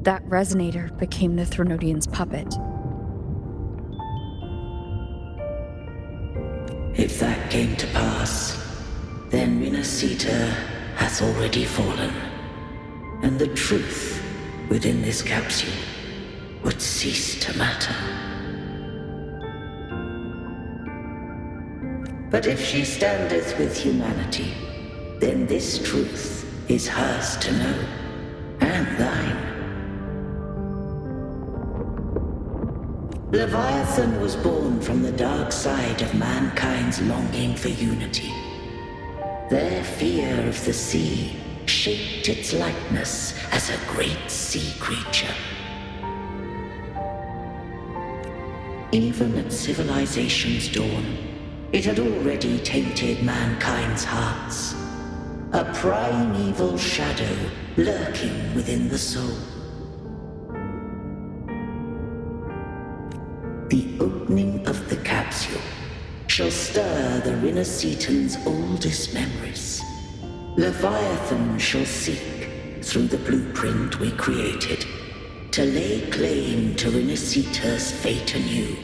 that resonator became the Threnodian's puppet? If that came to pass, then Rinascita hath already fallen, and the truth within this capsule would cease to matter. But if she standeth with humanity, then this truth is hers to know. And thine. Leviathan was born from the dark side of mankind's longing for unity. Their fear of the sea shaped its likeness as a great sea creature. Even at civilization's dawn, it had already tainted mankind's hearts. A primeval shadow lurking within the soul. The opening of the capsule shall stir the Rinascitan's oldest memories. Leviathan shall seek, through the blueprint we created, to lay claim to Rinascita's fate anew.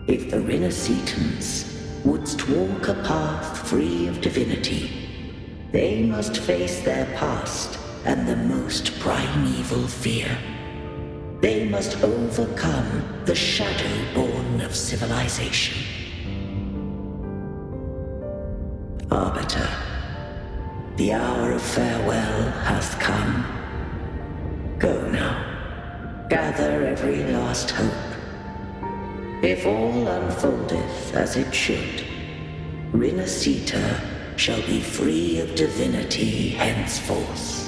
If the Rinascitans wouldst walk a path free of divinity, they must face their past and the most primeval fear. They must overcome the shadow born of civilization. Arbiter, the hour of farewell hath come. Go now, gather every last hope. If all unfoldeth as it should, Rinascita shall be free of divinity henceforth.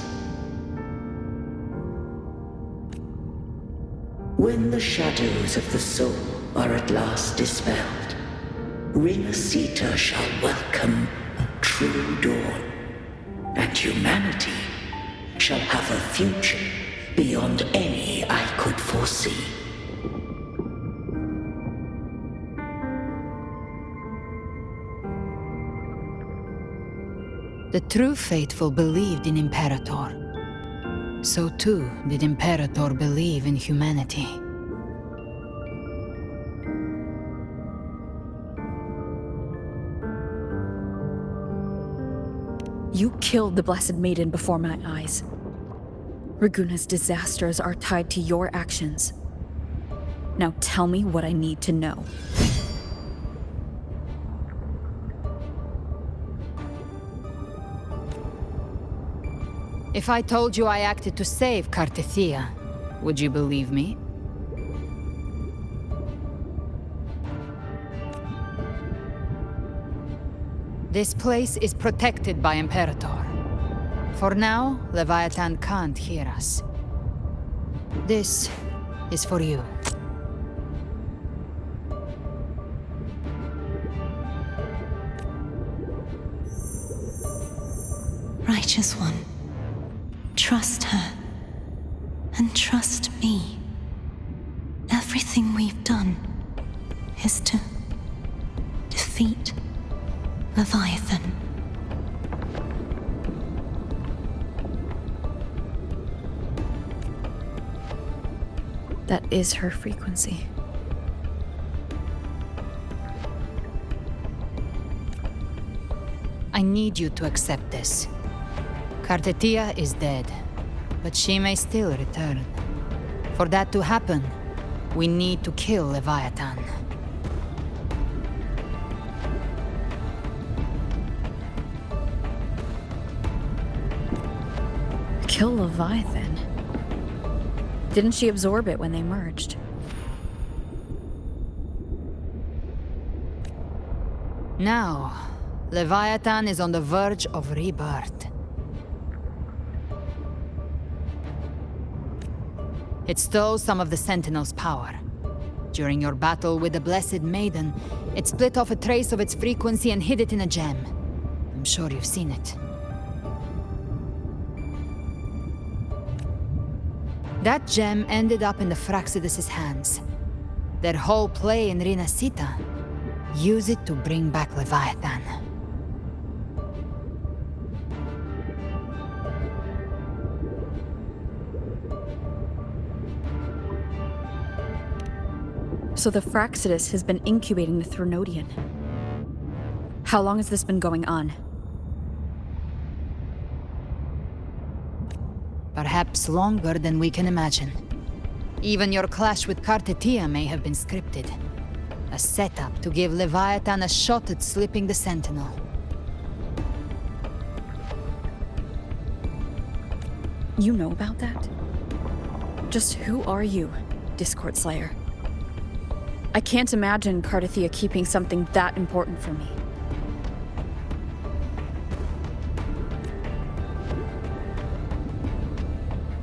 When the shadows of the soul are at last dispelled, Rinascita shall welcome a true dawn, and humanity shall have a future beyond any I could foresee. The true faithful believed in Imperator. So too did Imperator believe in humanity. You killed the Blessed Maiden before my eyes. Raguna's disasters are tied to your actions. Now tell me what I need to know. If I told you I acted to save Cartethia, would you believe me? This place is protected by Imperator. For now, Leviathan can't hear us. This is for you. Righteous One. Trust her, and trust me. Everything we've done is to defeat Leviathan. That is her frequency. I need you to accept this. Cartethia is dead, but she may still return. For that to happen, we need to kill Leviathan. Kill Leviathan? Didn't she absorb it when they merged? Now, Leviathan is on the verge of rebirth. It stole some of the Sentinel's power. During your battle with the Blessed Maiden, it split off a trace of its frequency and hid it in a gem. I'm sure you've seen it. That gem ended up in the Fraxidus' hands. Their whole play in Rinascita, use it to bring back Leviathan. So the Fraxidus has been incubating the Threnodian. How long has this been going on? Perhaps longer than we can imagine. Even your clash with Cartethia may have been scripted. A setup to give Leviathan a shot at slipping the Sentinel. You know about that? Just who are you, Discord Slayer? I can't imagine Cardathia keeping something that important from me.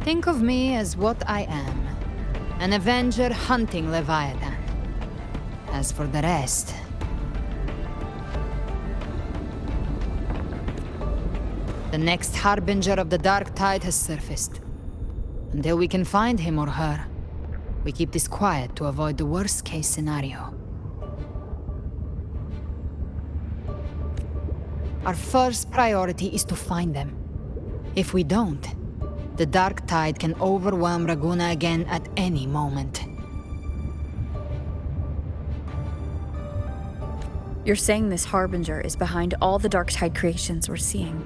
Think of me as what I am. An Avenger hunting Leviathan. As for the rest... The next Harbinger of the Dark Tide has surfaced. Until we can find him or her, we keep this quiet to avoid the worst-case scenario. Our first priority is to find them. If we don't, the Dark Tide can overwhelm Raguna again at any moment. You're saying this Harbinger is behind all the Dark Tide creations we're seeing?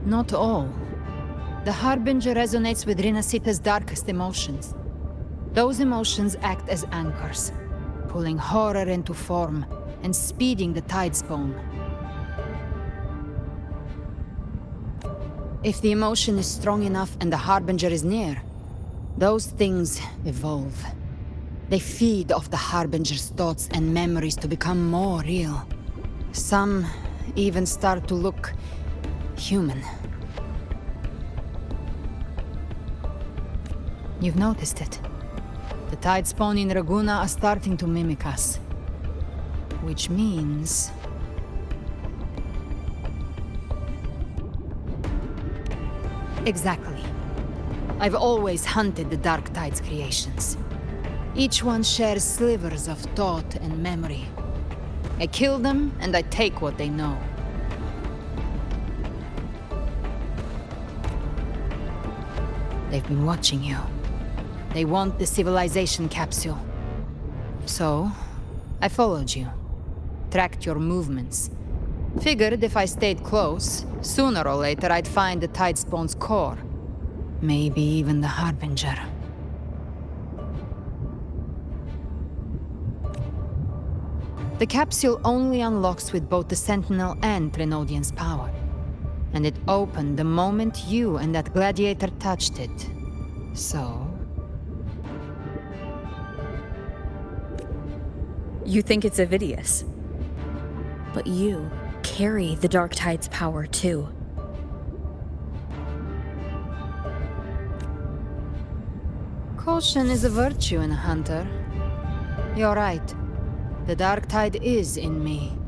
Not all. The Harbinger resonates with Rinascita's darkest emotions. Those emotions act as anchors, pulling horror into form and speeding the Tidespawn. If the emotion is strong enough and the Harbinger is near, those things evolve. They feed off the Harbinger's thoughts and memories to become more real. Some even start to look human. You've noticed it. The Tidespawn in Raguna are starting to mimic us. Which means... Exactly. I've always hunted the Dark Tide's creations. Each one shares slivers of thought and memory. I kill them, and I take what they know. They've been watching you. They want the civilization capsule. So, I followed you. Tracked your movements. Figured if I stayed close, sooner or later I'd find the Tidespawn's core. Maybe even the Harbinger. The capsule only unlocks with both the Sentinel and Trinodian's power. And it opened the moment you and that gladiator touched it. So... You think it's Avidius. But you carry the Dark Tide's power too. Caution is a virtue in a hunter. You're right. The Dark Tide is in me.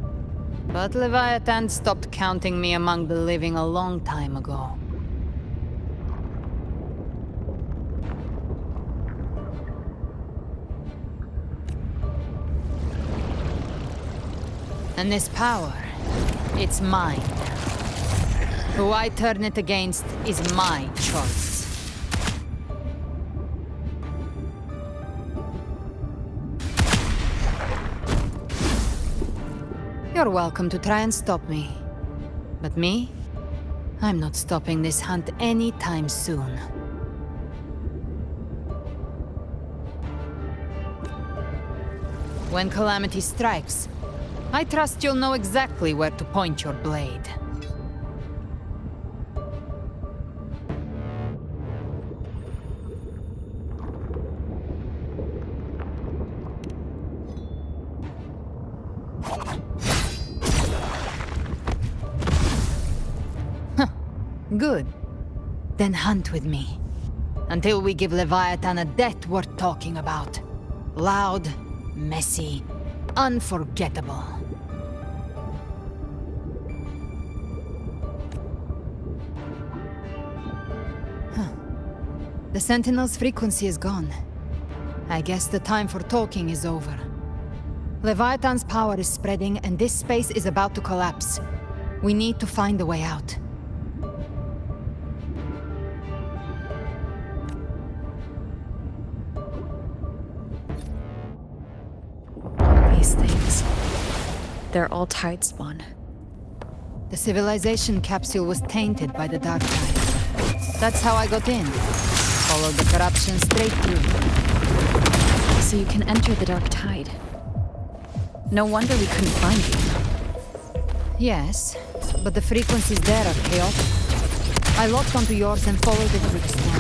But Leviathan stopped counting me among the living a long time ago. And this power, it's mine. Who I turn it against is my choice. You're welcome to try and stop me. But me? I'm not stopping this hunt anytime soon. When calamity strikes, I trust you'll know exactly where to point your blade. Good. Then hunt with me. Until we give Leviathan a death worth talking about. Loud, messy, unforgettable. The Sentinel's frequency is gone. I guess the time for talking is over. Leviathan's power is spreading, and this space is about to collapse. We need to find a way out. These things... they're all Tidespawn. The civilization capsule was tainted by the Dark Tide. That's how I got in. Followed the corruption straight through. So you can enter the Dark Tide. No wonder we couldn't find you. Yes, but the frequencies there are chaotic. I locked onto yours and followed it through the storm.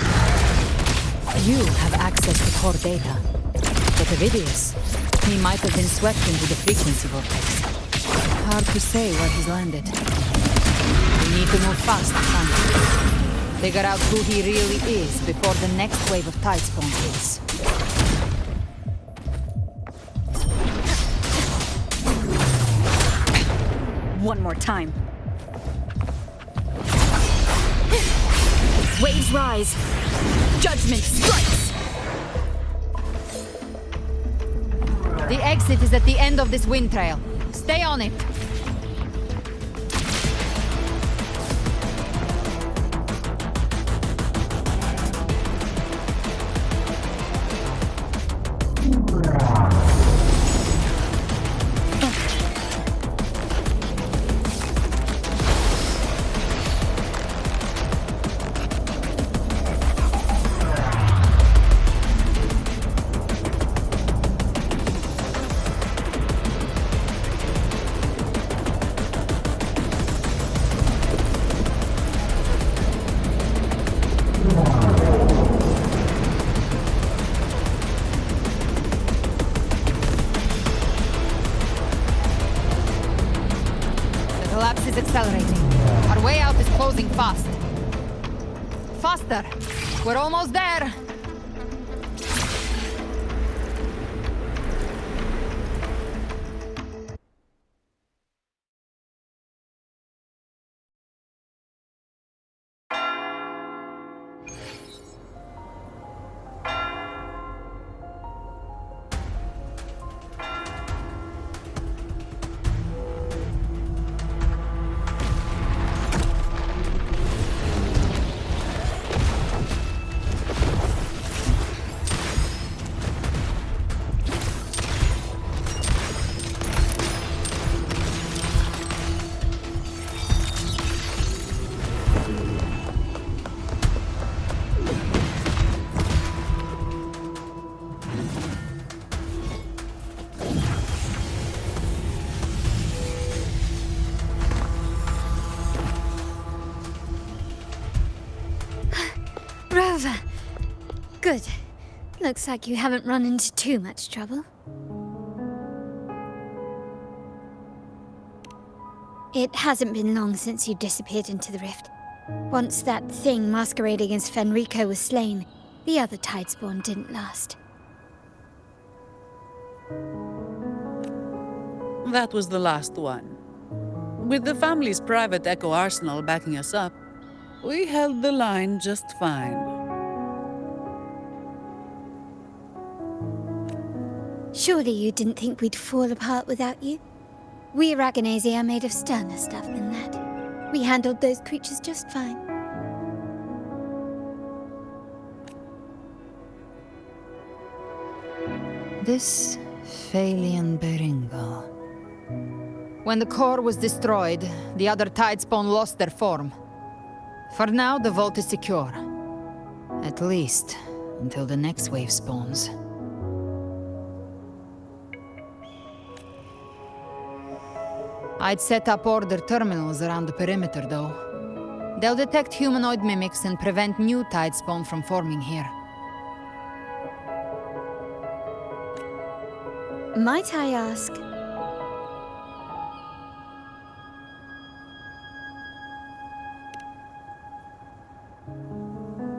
You have access to core data. But Avidius, he might have been swept into the frequency vortex. Hard to say where he's landed. We need to move fast to find him. Figure out who he really is before the next wave of Tidespawn hits. One more time. Waves rise. Judgment strikes. The exit is at the end of this wind trail. Stay on it. Accelerating. Our way out is closing fast. Faster! We're almost there! Rover! Good. Looks like you haven't run into too much trouble. It hasn't been long since you disappeared into the rift. Once that thing masquerading as Fenrico was slain, the other Tidespawn didn't last. That was the last one. With the family's private Echo Arsenal backing us up, we held the line just fine. Surely you didn't think we'd fall apart without you? We Aragonese are made of sterner stuff than that. We handled those creatures just fine. This Phalian Beringal. When the core was destroyed, the other Tidespawn lost their form. For now, the vault is secure. At least, until the next wave spawns. I'd set up order terminals around the perimeter, though. They'll detect humanoid mimics and prevent new Tidespawn from forming here. Might I ask?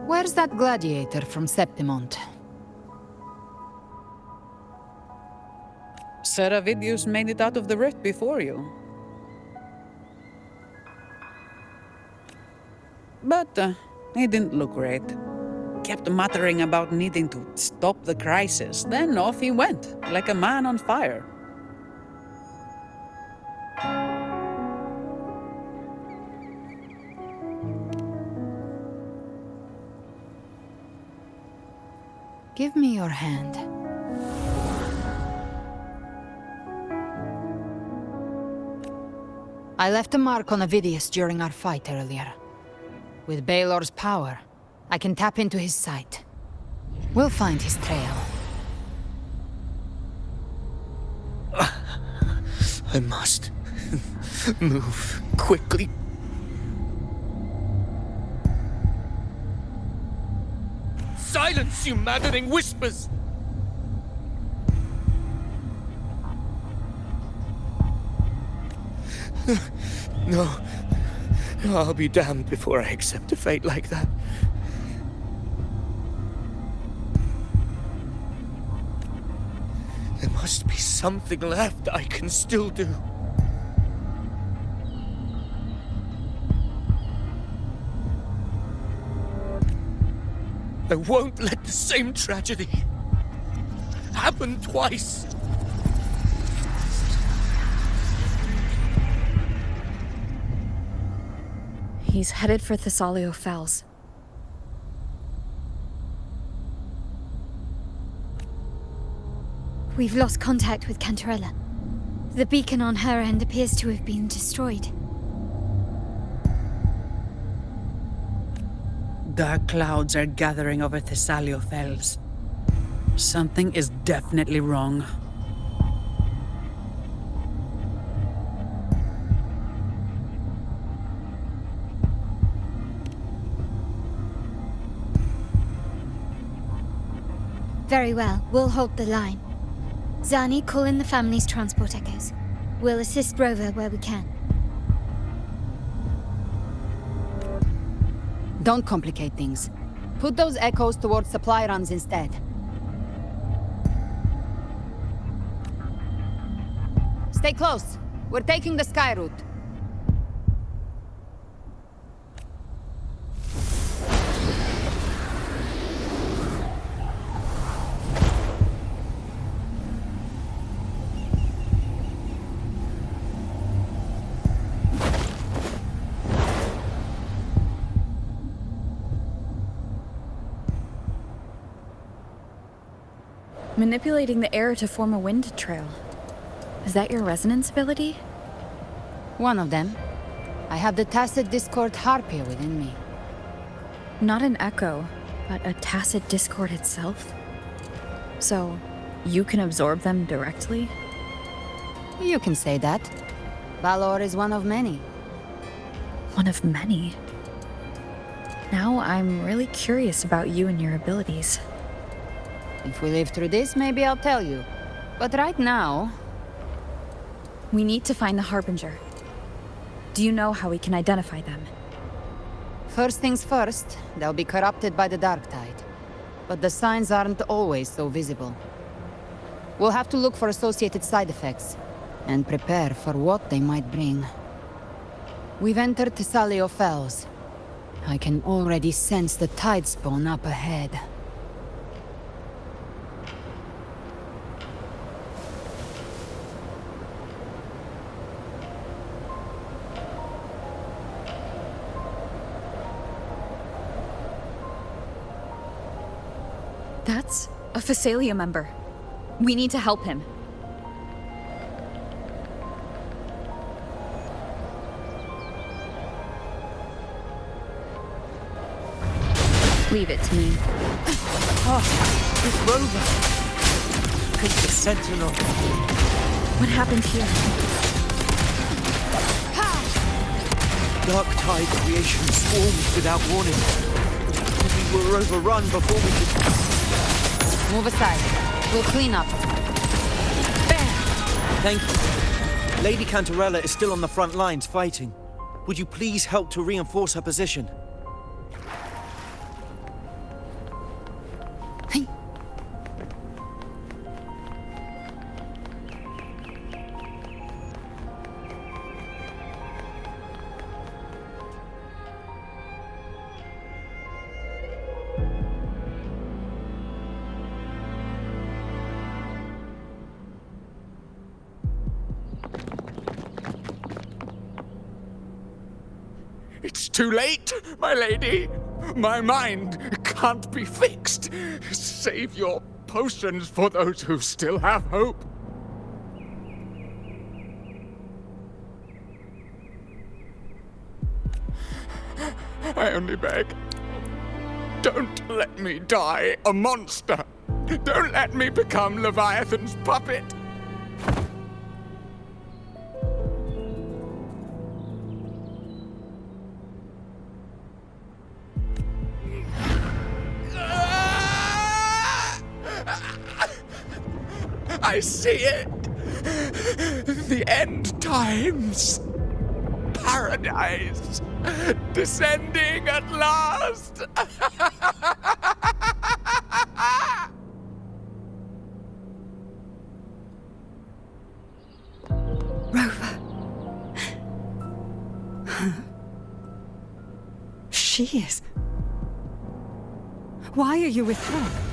Where's that gladiator from Septimont? Seravidius made it out of the rift before you. But he didn't look great. Kept muttering about needing to stop the crisis. Then off he went, like a man on fire. Give me your hand. I left a mark on Avidius during our fight earlier. With Baelor's power, I can tap into his sight. We'll find his trail. I must move quickly. Silence, you maddening whispers! No. I'll be damned before I accept a fate like that. There must be something left I can still do. I won't let the same tragedy happen twice. He's headed for Thessalio Fells. We've lost contact with Cantarella. The beacon on her end appears to have been destroyed. Dark clouds are gathering over Thessalio Fells. Something is definitely wrong. Very well, we'll hold the line. Zani, call in the family's transport echoes. We'll assist Rover where we can. Don't complicate things. Put those echoes towards supply runs instead. Stay close. We're taking the sky route. Manipulating the air to form a wind trail. Is that your resonance ability? One of them. I have the Tacit Discord Harpia within me. Not an echo, but a tacit discord itself? So, you can absorb them directly? You can say that. Valor is one of many. One of many? Now I'm really curious about you and your abilities. If we live through this, maybe I'll tell you. But right now... We need to find the Harbinger. Do you know how we can identify them? First things first, they'll be corrupted by the Dark Tide. But the signs aren't always so visible. We'll have to look for associated side effects, and prepare for what they might bring. We've entered Thessalio Fells. I can already sense the tide spawn up ahead. That's a Phasalia member. We need to help him. Leave it to me. Oh, it's Rover. It's the Sentinel. What happened here? Dark Tide creation swarmed without warning. We were overrun before we could... Move aside. We'll clean up. Thank you. Lady Cantarella is still on the front lines fighting. Would you please help to reinforce her position? It's too late, my lady. My mind can't be fixed. Save your potions for those who still have hope. I only beg. Don't let me die a monster. Don't let me become Leviathan's puppet. I see it! The end times! Paradise! Descending at last! Rover. She is. Why are you with her?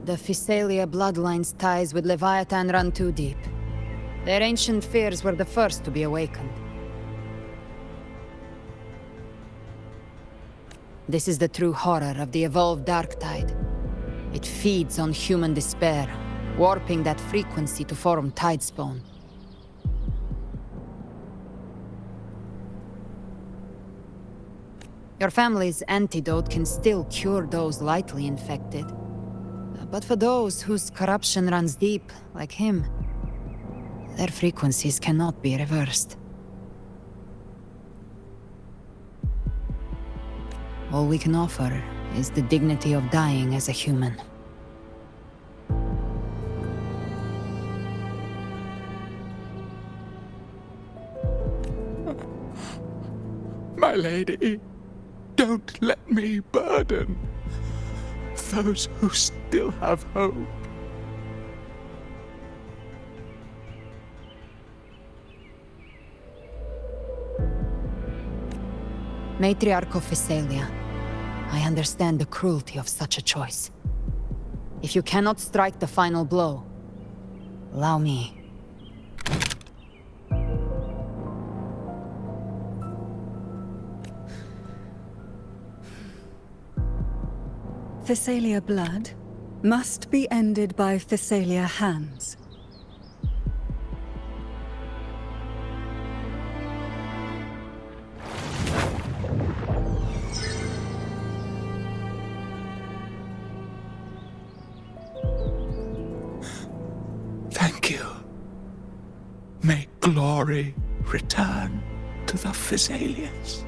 The Physalia bloodline's ties with Leviathan run too deep. Their ancient fears were the first to be awakened. This is the true horror of the evolved Dark Tide. It feeds on human despair, warping that frequency to form Tidespawn. Your family's antidote can still cure those lightly infected. But for those whose corruption runs deep, like him, their frequencies cannot be reversed. All we can offer is the dignity of dying as a human. My lady, don't let me burden those who still have hope. Matriarch of Physalia, I understand the cruelty of such a choice. If you cannot strike the final blow, allow me. Physalia blood must be ended by Physalia hands. Thank you. May glory return to the Physalians.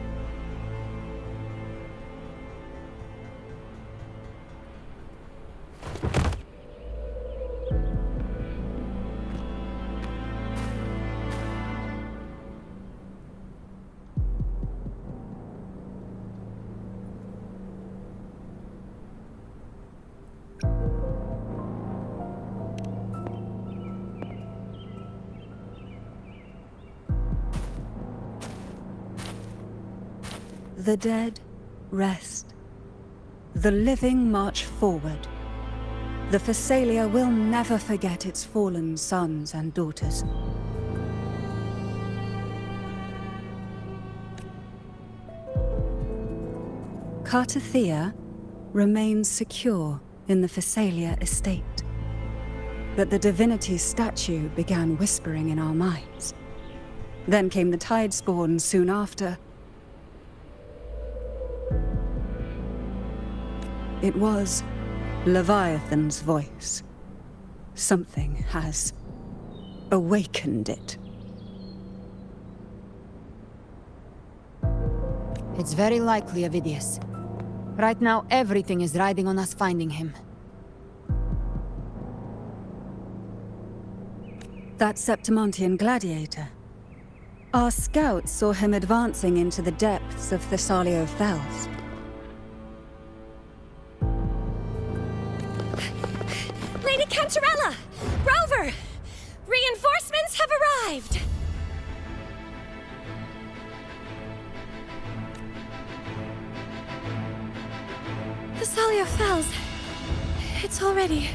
The dead rest. The living march forward. The Physalia will never forget its fallen sons and daughters. Cartathea remains secure in the Physalia estate. But the divinity's statue began whispering in our minds. Then came the Tidespawn soon after. It was Leviathan's voice. Something has awakened it. It's very likely, Avidius. Right now, everything is riding on us finding him. That Septimontian gladiator. Our scouts saw him advancing into the depths of Thessalio Fells. Lady Cantarella! Rover! Reinforcements have arrived! Thessalio Fells. It's already...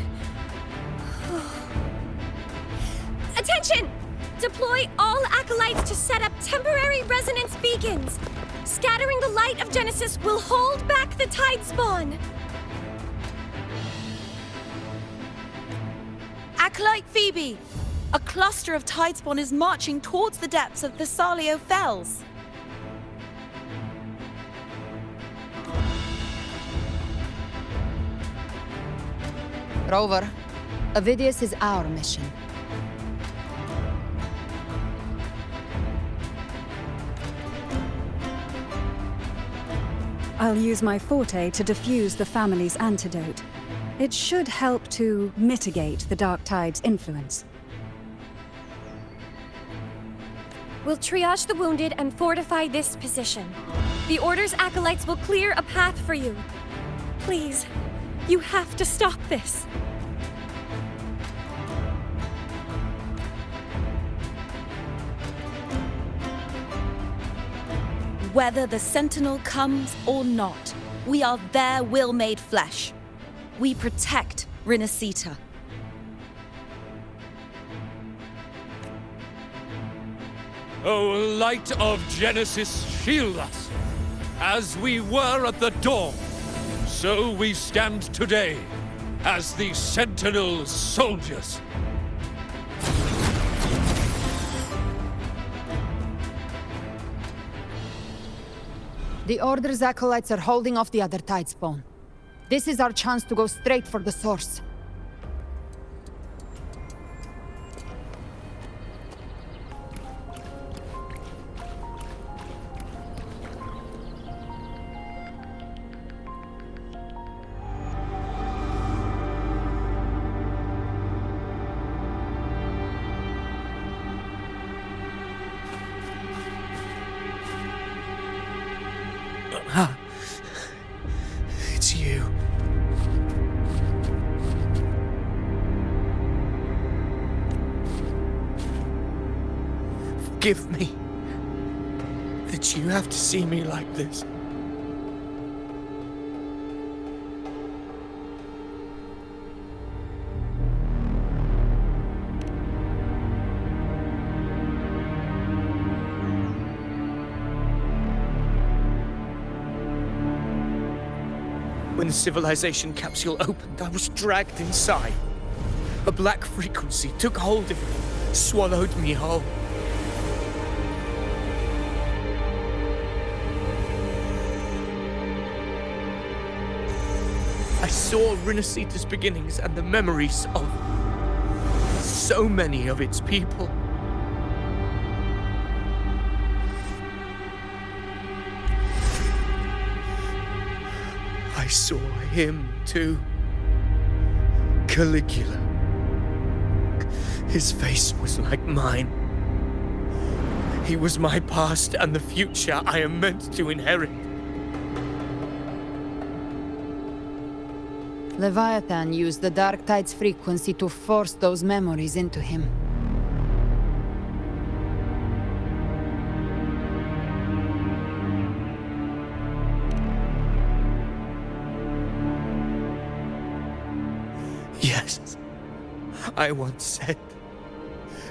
Attention! Deploy all acolytes to set up temporary resonance beacons. Scattering the light of Genesis will hold back the Tidespawn. Acolyte Phoebe! A cluster of Tidespawn is marching towards the depths of Thessalio Fells. Rover, Avidius is our mission. I'll use my forte to diffuse the family's antidote. It should help to mitigate the Dark Tide's influence. We'll triage the wounded and fortify this position. The Order's acolytes will clear a path for you. Please, you have to stop this. Whether the Sentinel comes or not, we are their will made flesh. We protect Rinascita. O light of Genesis, shield us. As we were at the dawn, so we stand today, as the Sentinel's soldiers. The Order's acolytes are holding off the other Tidespawn. This is our chance to go straight for the source. It's you. Forgive me that you have to see me like this. When the civilization capsule opened, I was dragged inside. A black frequency took hold of me, swallowed me whole. I saw Rinascita's beginnings and the memories of so many of its people. I saw him too. Caligula. His face was like mine. He was my past and the future I am meant to inherit. Leviathan used the Dark Tide's frequency to force those memories into him. Yes, I once said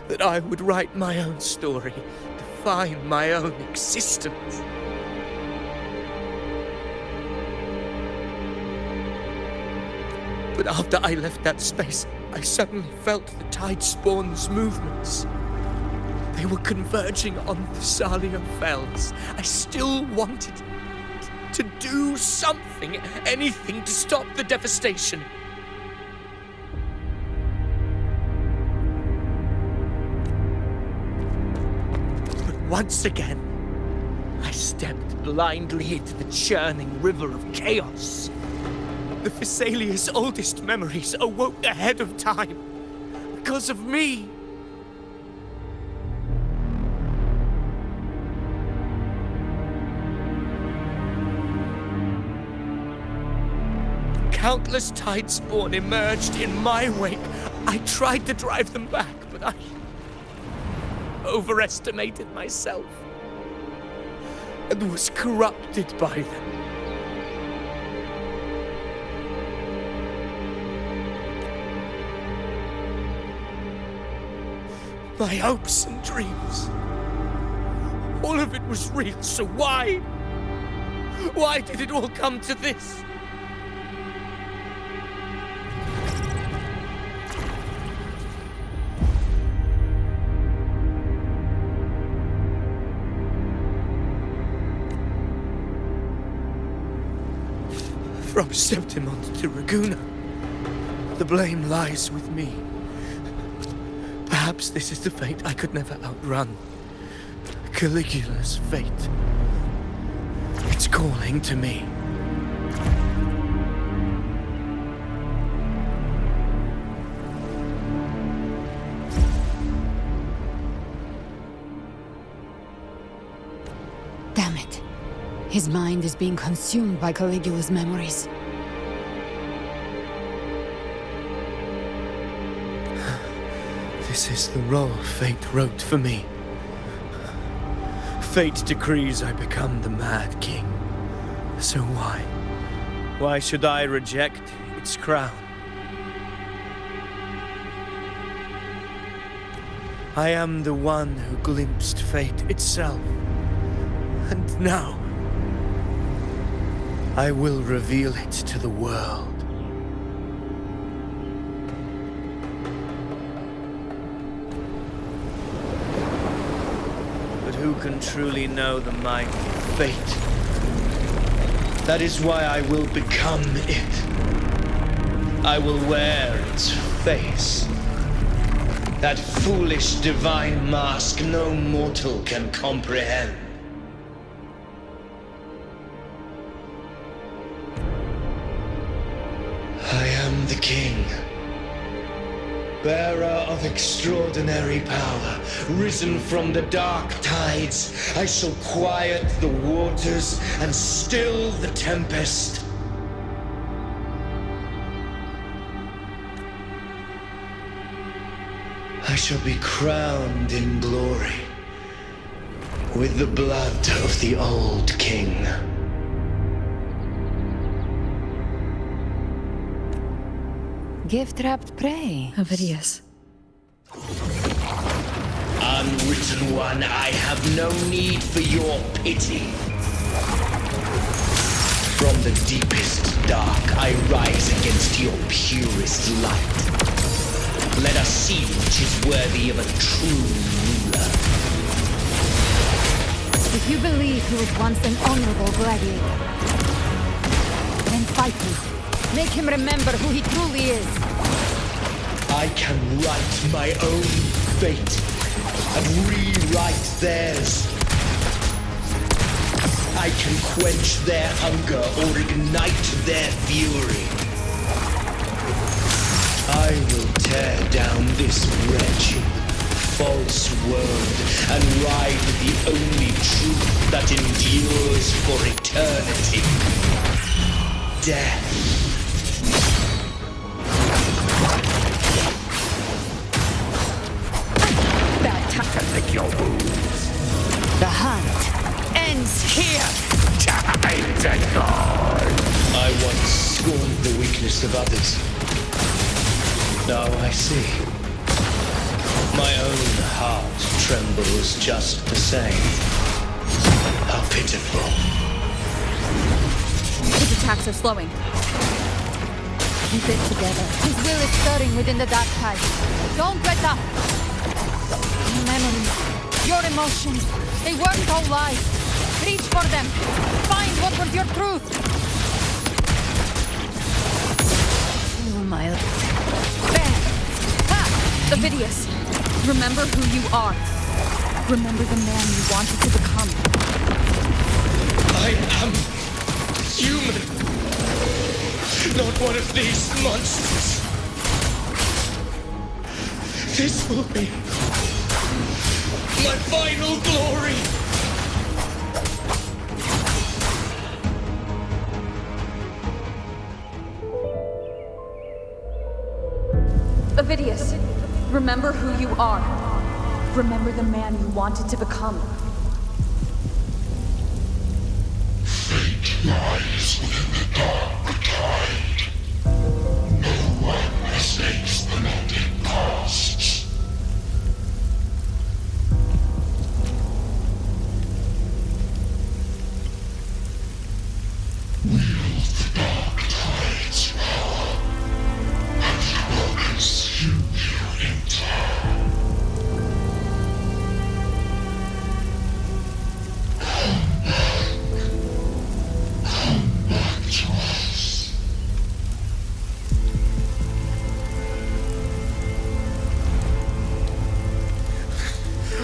that I would write my own story, define my own existence. But after I left that space, I suddenly felt the Tidespawn's movements. They were converging on the Thalia Fells. I still wanted to do something, anything to stop the devastation. But once again, I stepped blindly into the churning river of chaos. The Thessalia's oldest memories awoke ahead of time because of me. Countless Tidespawn emerged in my wake. I tried to drive them back, but I overestimated myself and was corrupted by them. My hopes and dreams. All of it was real, so why? Why did it all come to this? From Septimont to Raguna, The blame lies with me. Perhaps this is the fate I could never outrun. Caligula's fate. It's calling to me. Damn it. His mind is being consumed by Caligula's memories. This is the role fate wrote for me. Fate decrees I become the Mad King. So why? Why should I reject its crown? I am the one who glimpsed fate itself. And now, I will reveal it to the world. But who can truly know the mind of fate? That is why I will become it. I will wear its face. That foolish divine mask no mortal can comprehend. I am the king, bearer of extraordinary power, risen from the dark tides. I shall quiet the waters and still the tempest. I shall be crowned in glory with the blood of the old king. Gift-wrapped prey. Ovidius. Unwritten one, I have no need for your pity. From the deepest dark, I rise against your purest light. Let us see which is worthy of a true ruler. If you believe he was once an honorable gladiator, then fight me. Make him remember who he truly is. I can write my own fate and rewrite theirs. I can quench their hunger or ignite their fury. I will tear down this wretched, false world and ride the only truth that endures for eternity. Death. Lick your wounds. The hunt ends here. Time to go. I once scorned the weakness of others. Now I see. My own heart trembles just the same. How pitiful. His attacks are slowing. Keep it together. His will is stirring within the dark tide. Don't let up. Your memories, your emotions, they weren't all lies. Reach for them. Find what was your truth. Oh, my... There! Ha! Ovidius, remember who you are. Remember the man you wanted to become. I am human. Not one of these monsters. This will be my final glory! Ovidius, remember who you are. Remember the man you wanted to become. Fate lies within the dark tide. No one mistakes the mending pasts. Wield the dark tide's power, and it will consume you in turn. Come back to us.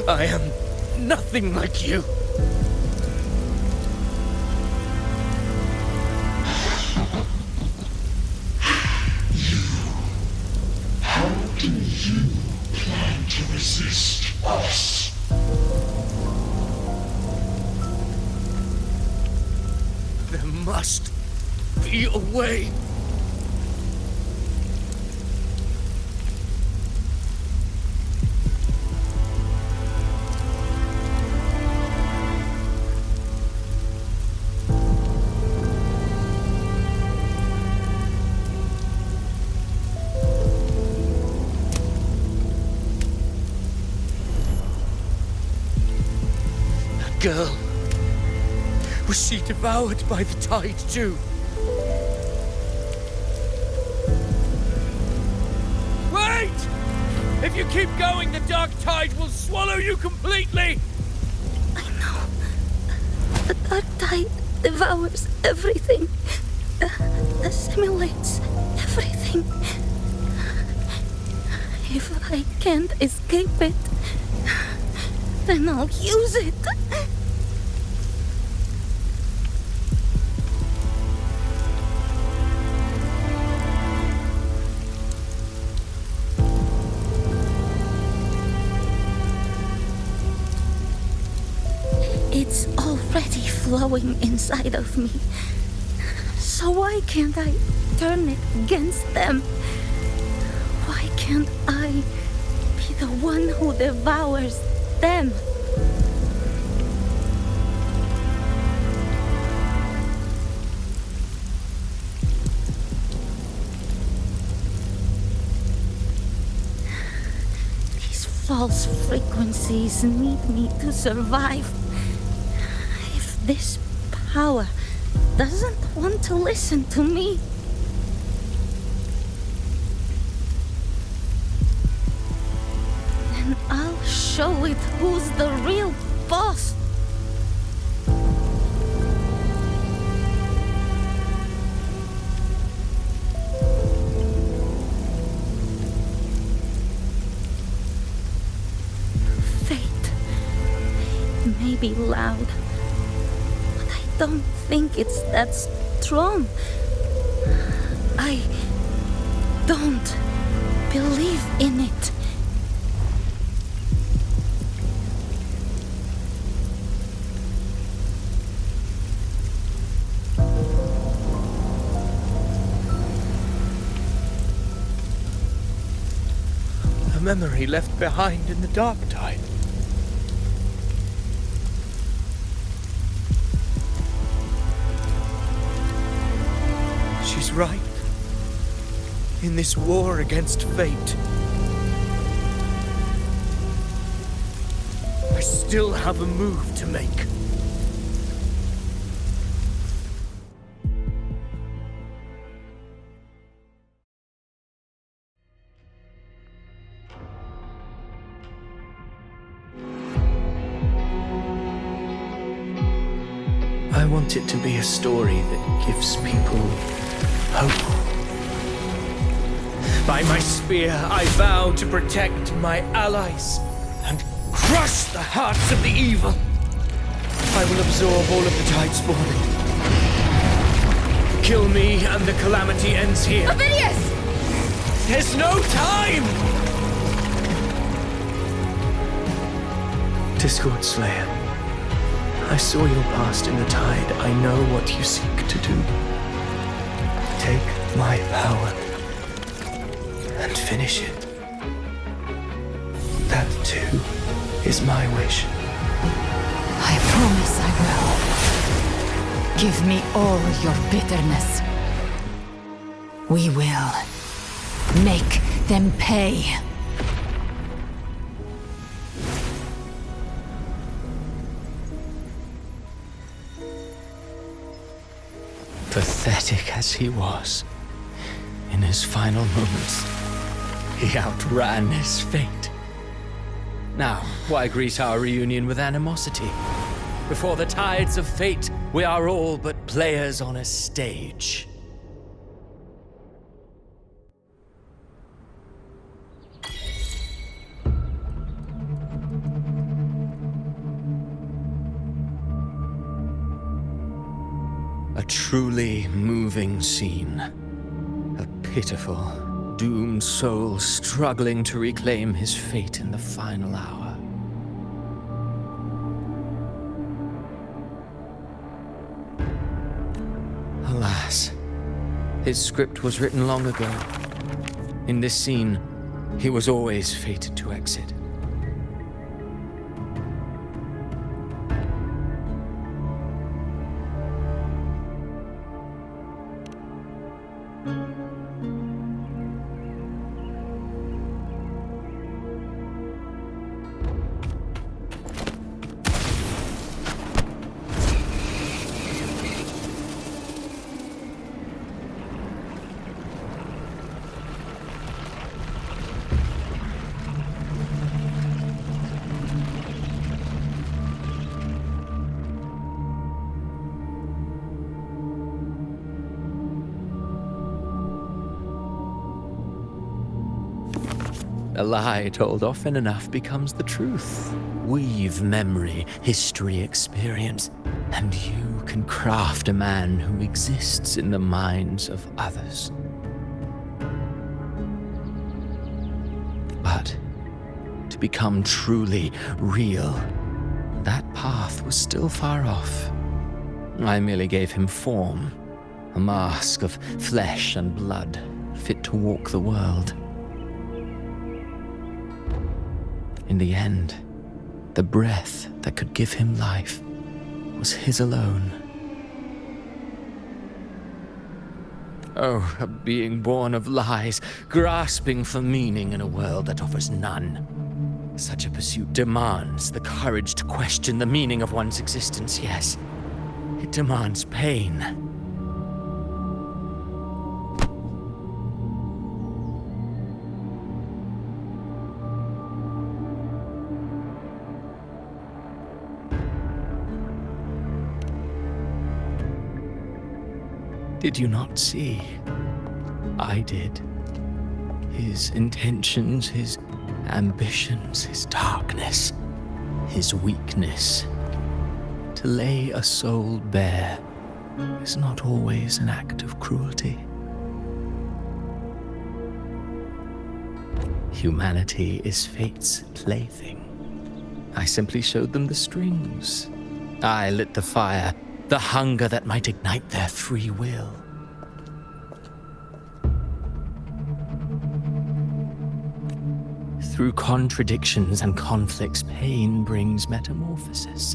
I am nothing like you. How do you plan to resist us? There must be a way. Girl. Was she devoured by the tide too? Wait! If you keep going, the dark tide will swallow you completely! The dark tide devours everything, assimilates everything. If I can't escape it, then I'll use it. It's already flowing inside of me. So why can't I turn it against them? Why can't I be the one who devours them? These false frequencies need me to survive. If this power doesn't want to listen to me, then I'll show it who's the real boss. Fate may be loud, but I don't think it's that strong. I don't believe in it. A memory left behind in the dark tide. She's right. In this war against fate, I still have a move to make. I want it to be a story that gives people hope. By my spear, I vow to protect my allies and crush the hearts of the evil. I will absorb all of the tide spawning. Kill me and the calamity ends here. Ovidius! There's no time! Discord Slayer, I saw your past in the tide. I know what you seek to do. Take my power and finish it. That too is my wish. I promise I will. Give me all your bitterness. We will make them pay. Pathetic as he was, in his final moments, he outran his fate. Now, why greet our reunion with animosity? Before the tides of fate, we are all but players on a stage. truly moving scene. A pitiful, doomed soul struggling to reclaim his fate in the final hour. Alas, his script was written long ago. In this scene, he was always fated to exit. A lie told often enough becomes the truth. Weave memory, history, experience, and you can craft a man who exists in the minds of others. But to become truly real, that path was still far off. I merely gave him form, a mask of flesh and blood, fit to walk the world. In the end, the breath that could give him life was his alone. Oh, a being born of lies, grasping for meaning in a world that offers none. Such a pursuit demands the courage to question the meaning of one's existence, yes. It demands pain. Did you not see? I did. His intentions, his ambitions, his darkness, his weakness. To lay a soul bare is not always an act of cruelty. Humanity is fate's plaything. I simply showed them the strings. I lit the fire, the hunger that might ignite their free will. Through contradictions and conflicts, pain brings metamorphosis.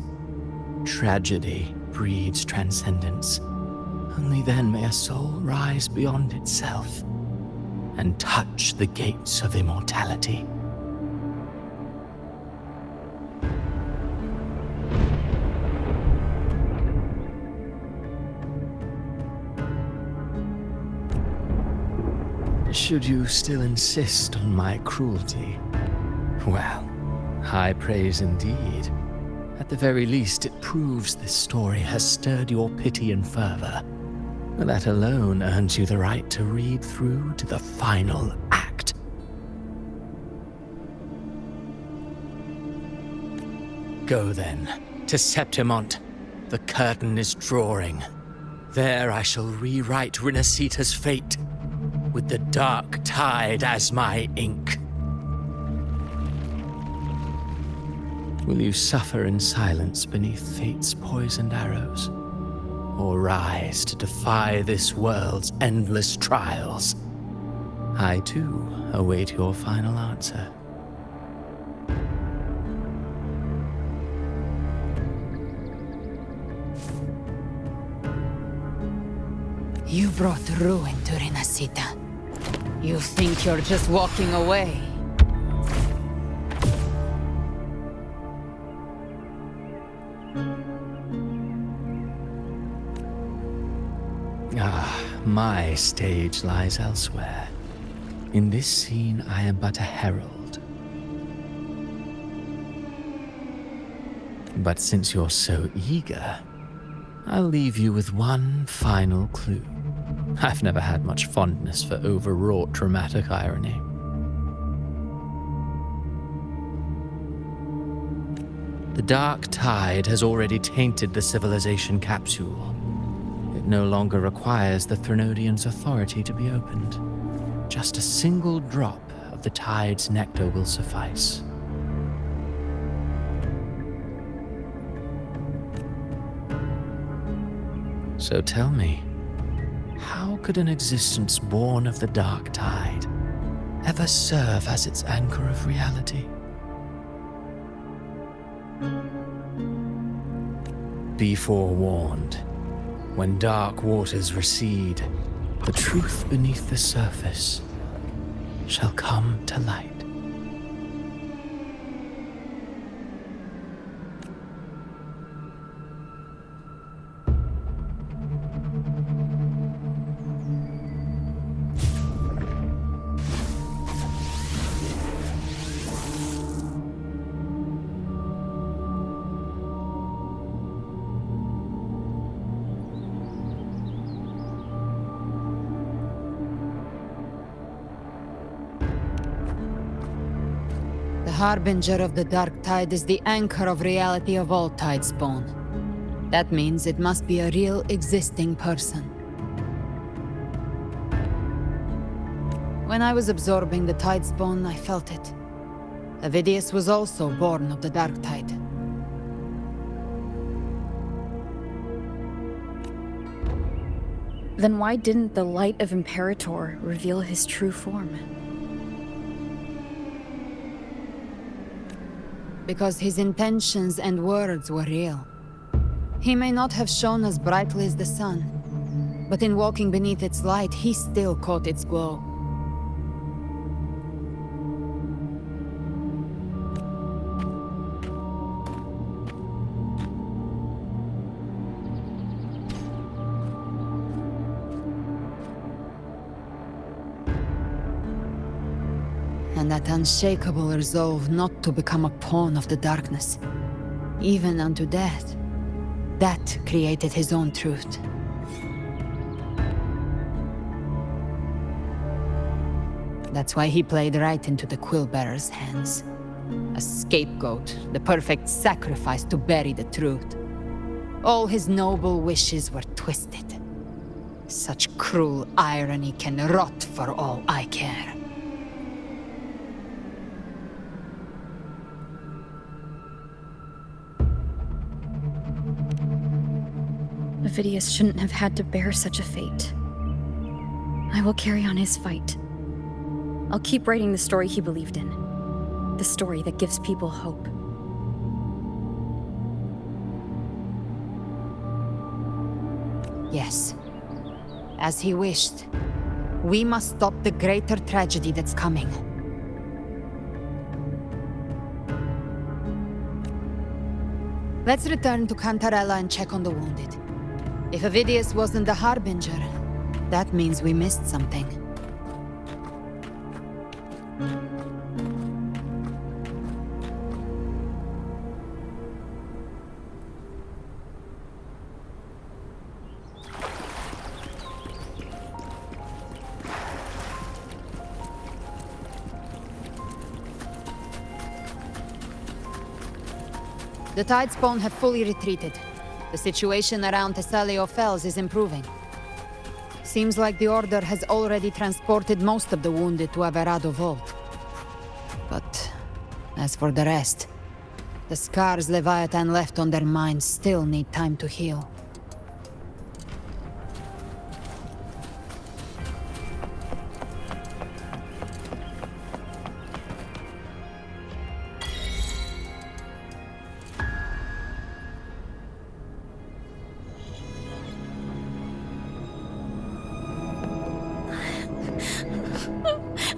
Tragedy breeds transcendence. Only then may a soul rise beyond itself and touch the gates of immortality. Should you still insist on my cruelty? Well, high praise indeed. At the very least, it proves this story has stirred your pity and fervor. That alone earns you the right to read through to the final act. Go then, to Septimont. The curtain is drawing. There I shall rewrite Rinascita's fate, with the dark tide as my ink. Will you suffer in silence beneath fate's poisoned arrows? Or rise to defy this world's endless trials? I too await your final answer. You brought ruin to Rinascita. You think you're just walking away? My stage lies elsewhere. In this scene, I am but a herald. But since you're so eager, I'll leave you with one final clue. I've never had much fondness for overwrought dramatic irony. The dark tide has already tainted the civilization capsule. It no longer requires the Threnodian's authority to be opened. Just a single drop of the tide's nectar will suffice. So tell me, how could an existence born of the dark tide ever serve as its anchor of reality? Be forewarned. When dark waters recede, the truth beneath the surface shall come to light. The harbinger of the dark tide is the anchor of reality of all tidespawn. That means it must be a real existing person. When I was absorbing the tidespawn, I felt it. Avidius was also born of the dark tide. Then why didn't the light of Imperator reveal his true form? Because his intentions and words were real. He may not have shone as brightly as the sun, but in walking beneath its light, he still caught its glow. And that unshakable resolve not to become a pawn of the darkness, even unto death, that created his own truth. That's why he played right into the Quillbearer's hands. A scapegoat, the perfect sacrifice to bury the truth. All his noble wishes were twisted. Such cruel irony can rot for all I care. Avidius shouldn't have had to bear such a fate. I will carry on his fight. I'll keep writing the story he believed in. The story that gives people hope. Yes. As he wished. We must stop the greater tragedy that's coming. Let's return to Cantarella and check on the wounded. If Avidius wasn't the Harbinger, that means we missed something. The Tidespawn have fully retreated. The situation around Thessalio Fells is improving. Seems like the Order has already transported most of the wounded to Averado Vault. But as for the rest, the scars Leviathan left on their minds still need time to heal.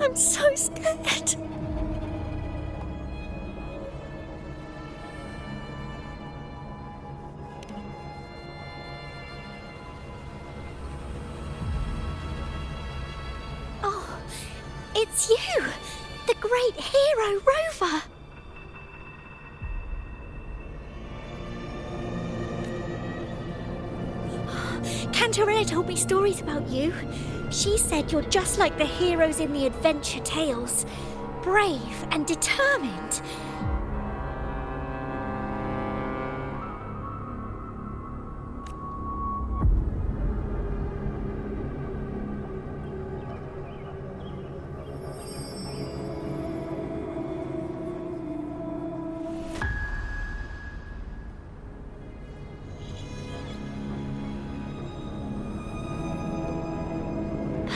I'm so scared. Oh, it's you, the great hero Rover. Cantarella told me stories about you. She said you're just like the heroes in the adventure tales. Brave and determined.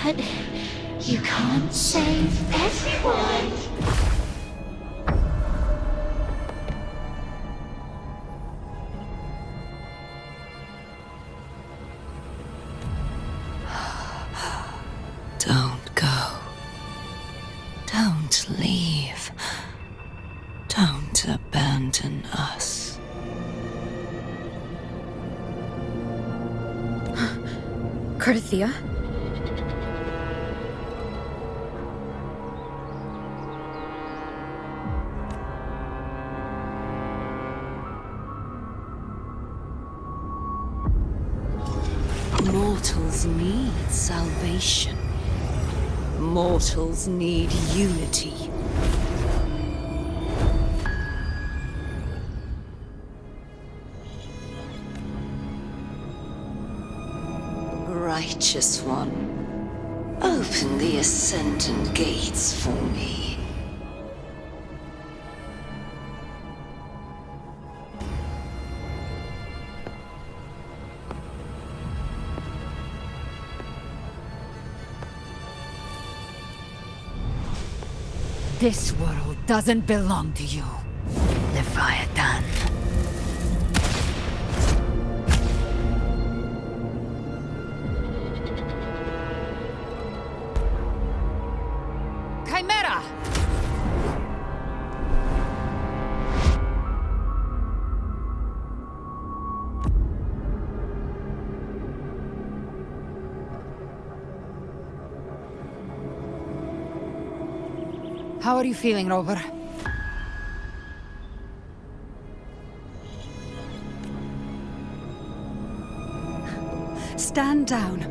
But you can't save everyone. Don't go. Don't leave. Don't abandon us. Carthea? Mortals need salvation. Mortals need unity. Righteous One, open the Ascendant gates for me. This world doesn't belong to you, Leviathan. Chimera! How are you feeling, Rover? Stand down.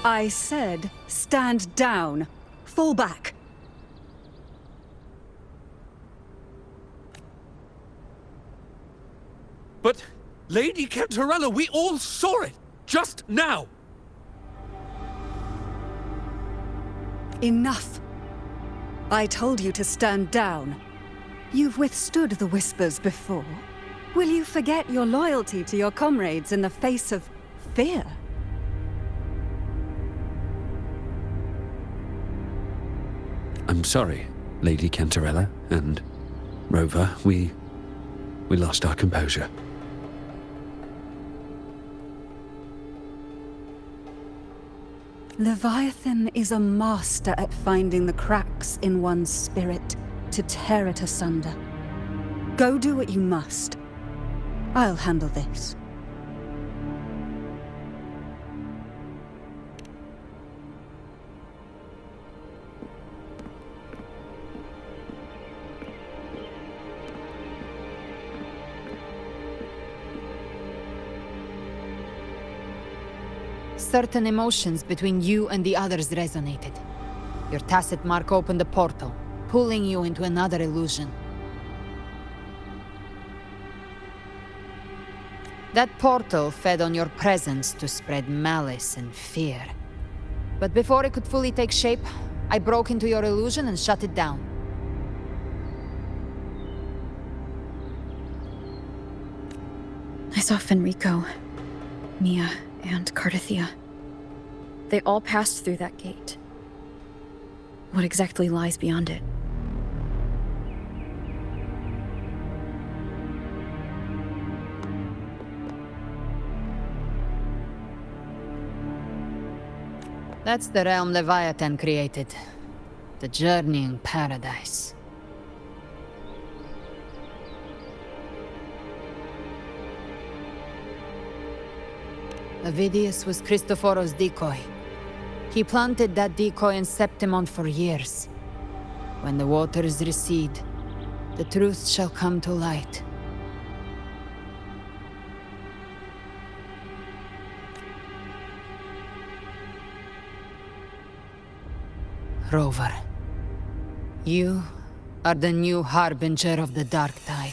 I said, stand down. Fall back. But, Lady Cantarella, we all saw it! Just now! Enough. I told you to stand down. You've withstood the whispers before. Will you forget your loyalty to your comrades in the face of fear? I'm sorry, Lady Cantarella and Rover. We lost our composure. Leviathan is a master at finding the cracks in one's spirit to tear it asunder. Go do what you must. I'll handle this. Certain emotions between you and the others resonated. Your tacit mark opened a portal, pulling you into another illusion. That portal fed on your presence to spread malice and fear. But before it could fully take shape, I broke into your illusion and shut it down. I saw Fenrico, Mia, and Carthea. They all passed through that gate. What exactly lies beyond it? That's the realm Leviathan created. The journeying paradise. Avidius was Cristoforo's decoy. He planted that decoy in Septimont for years. When the waters recede, the truth shall come to light. Rover, you are the new harbinger of the dark tide.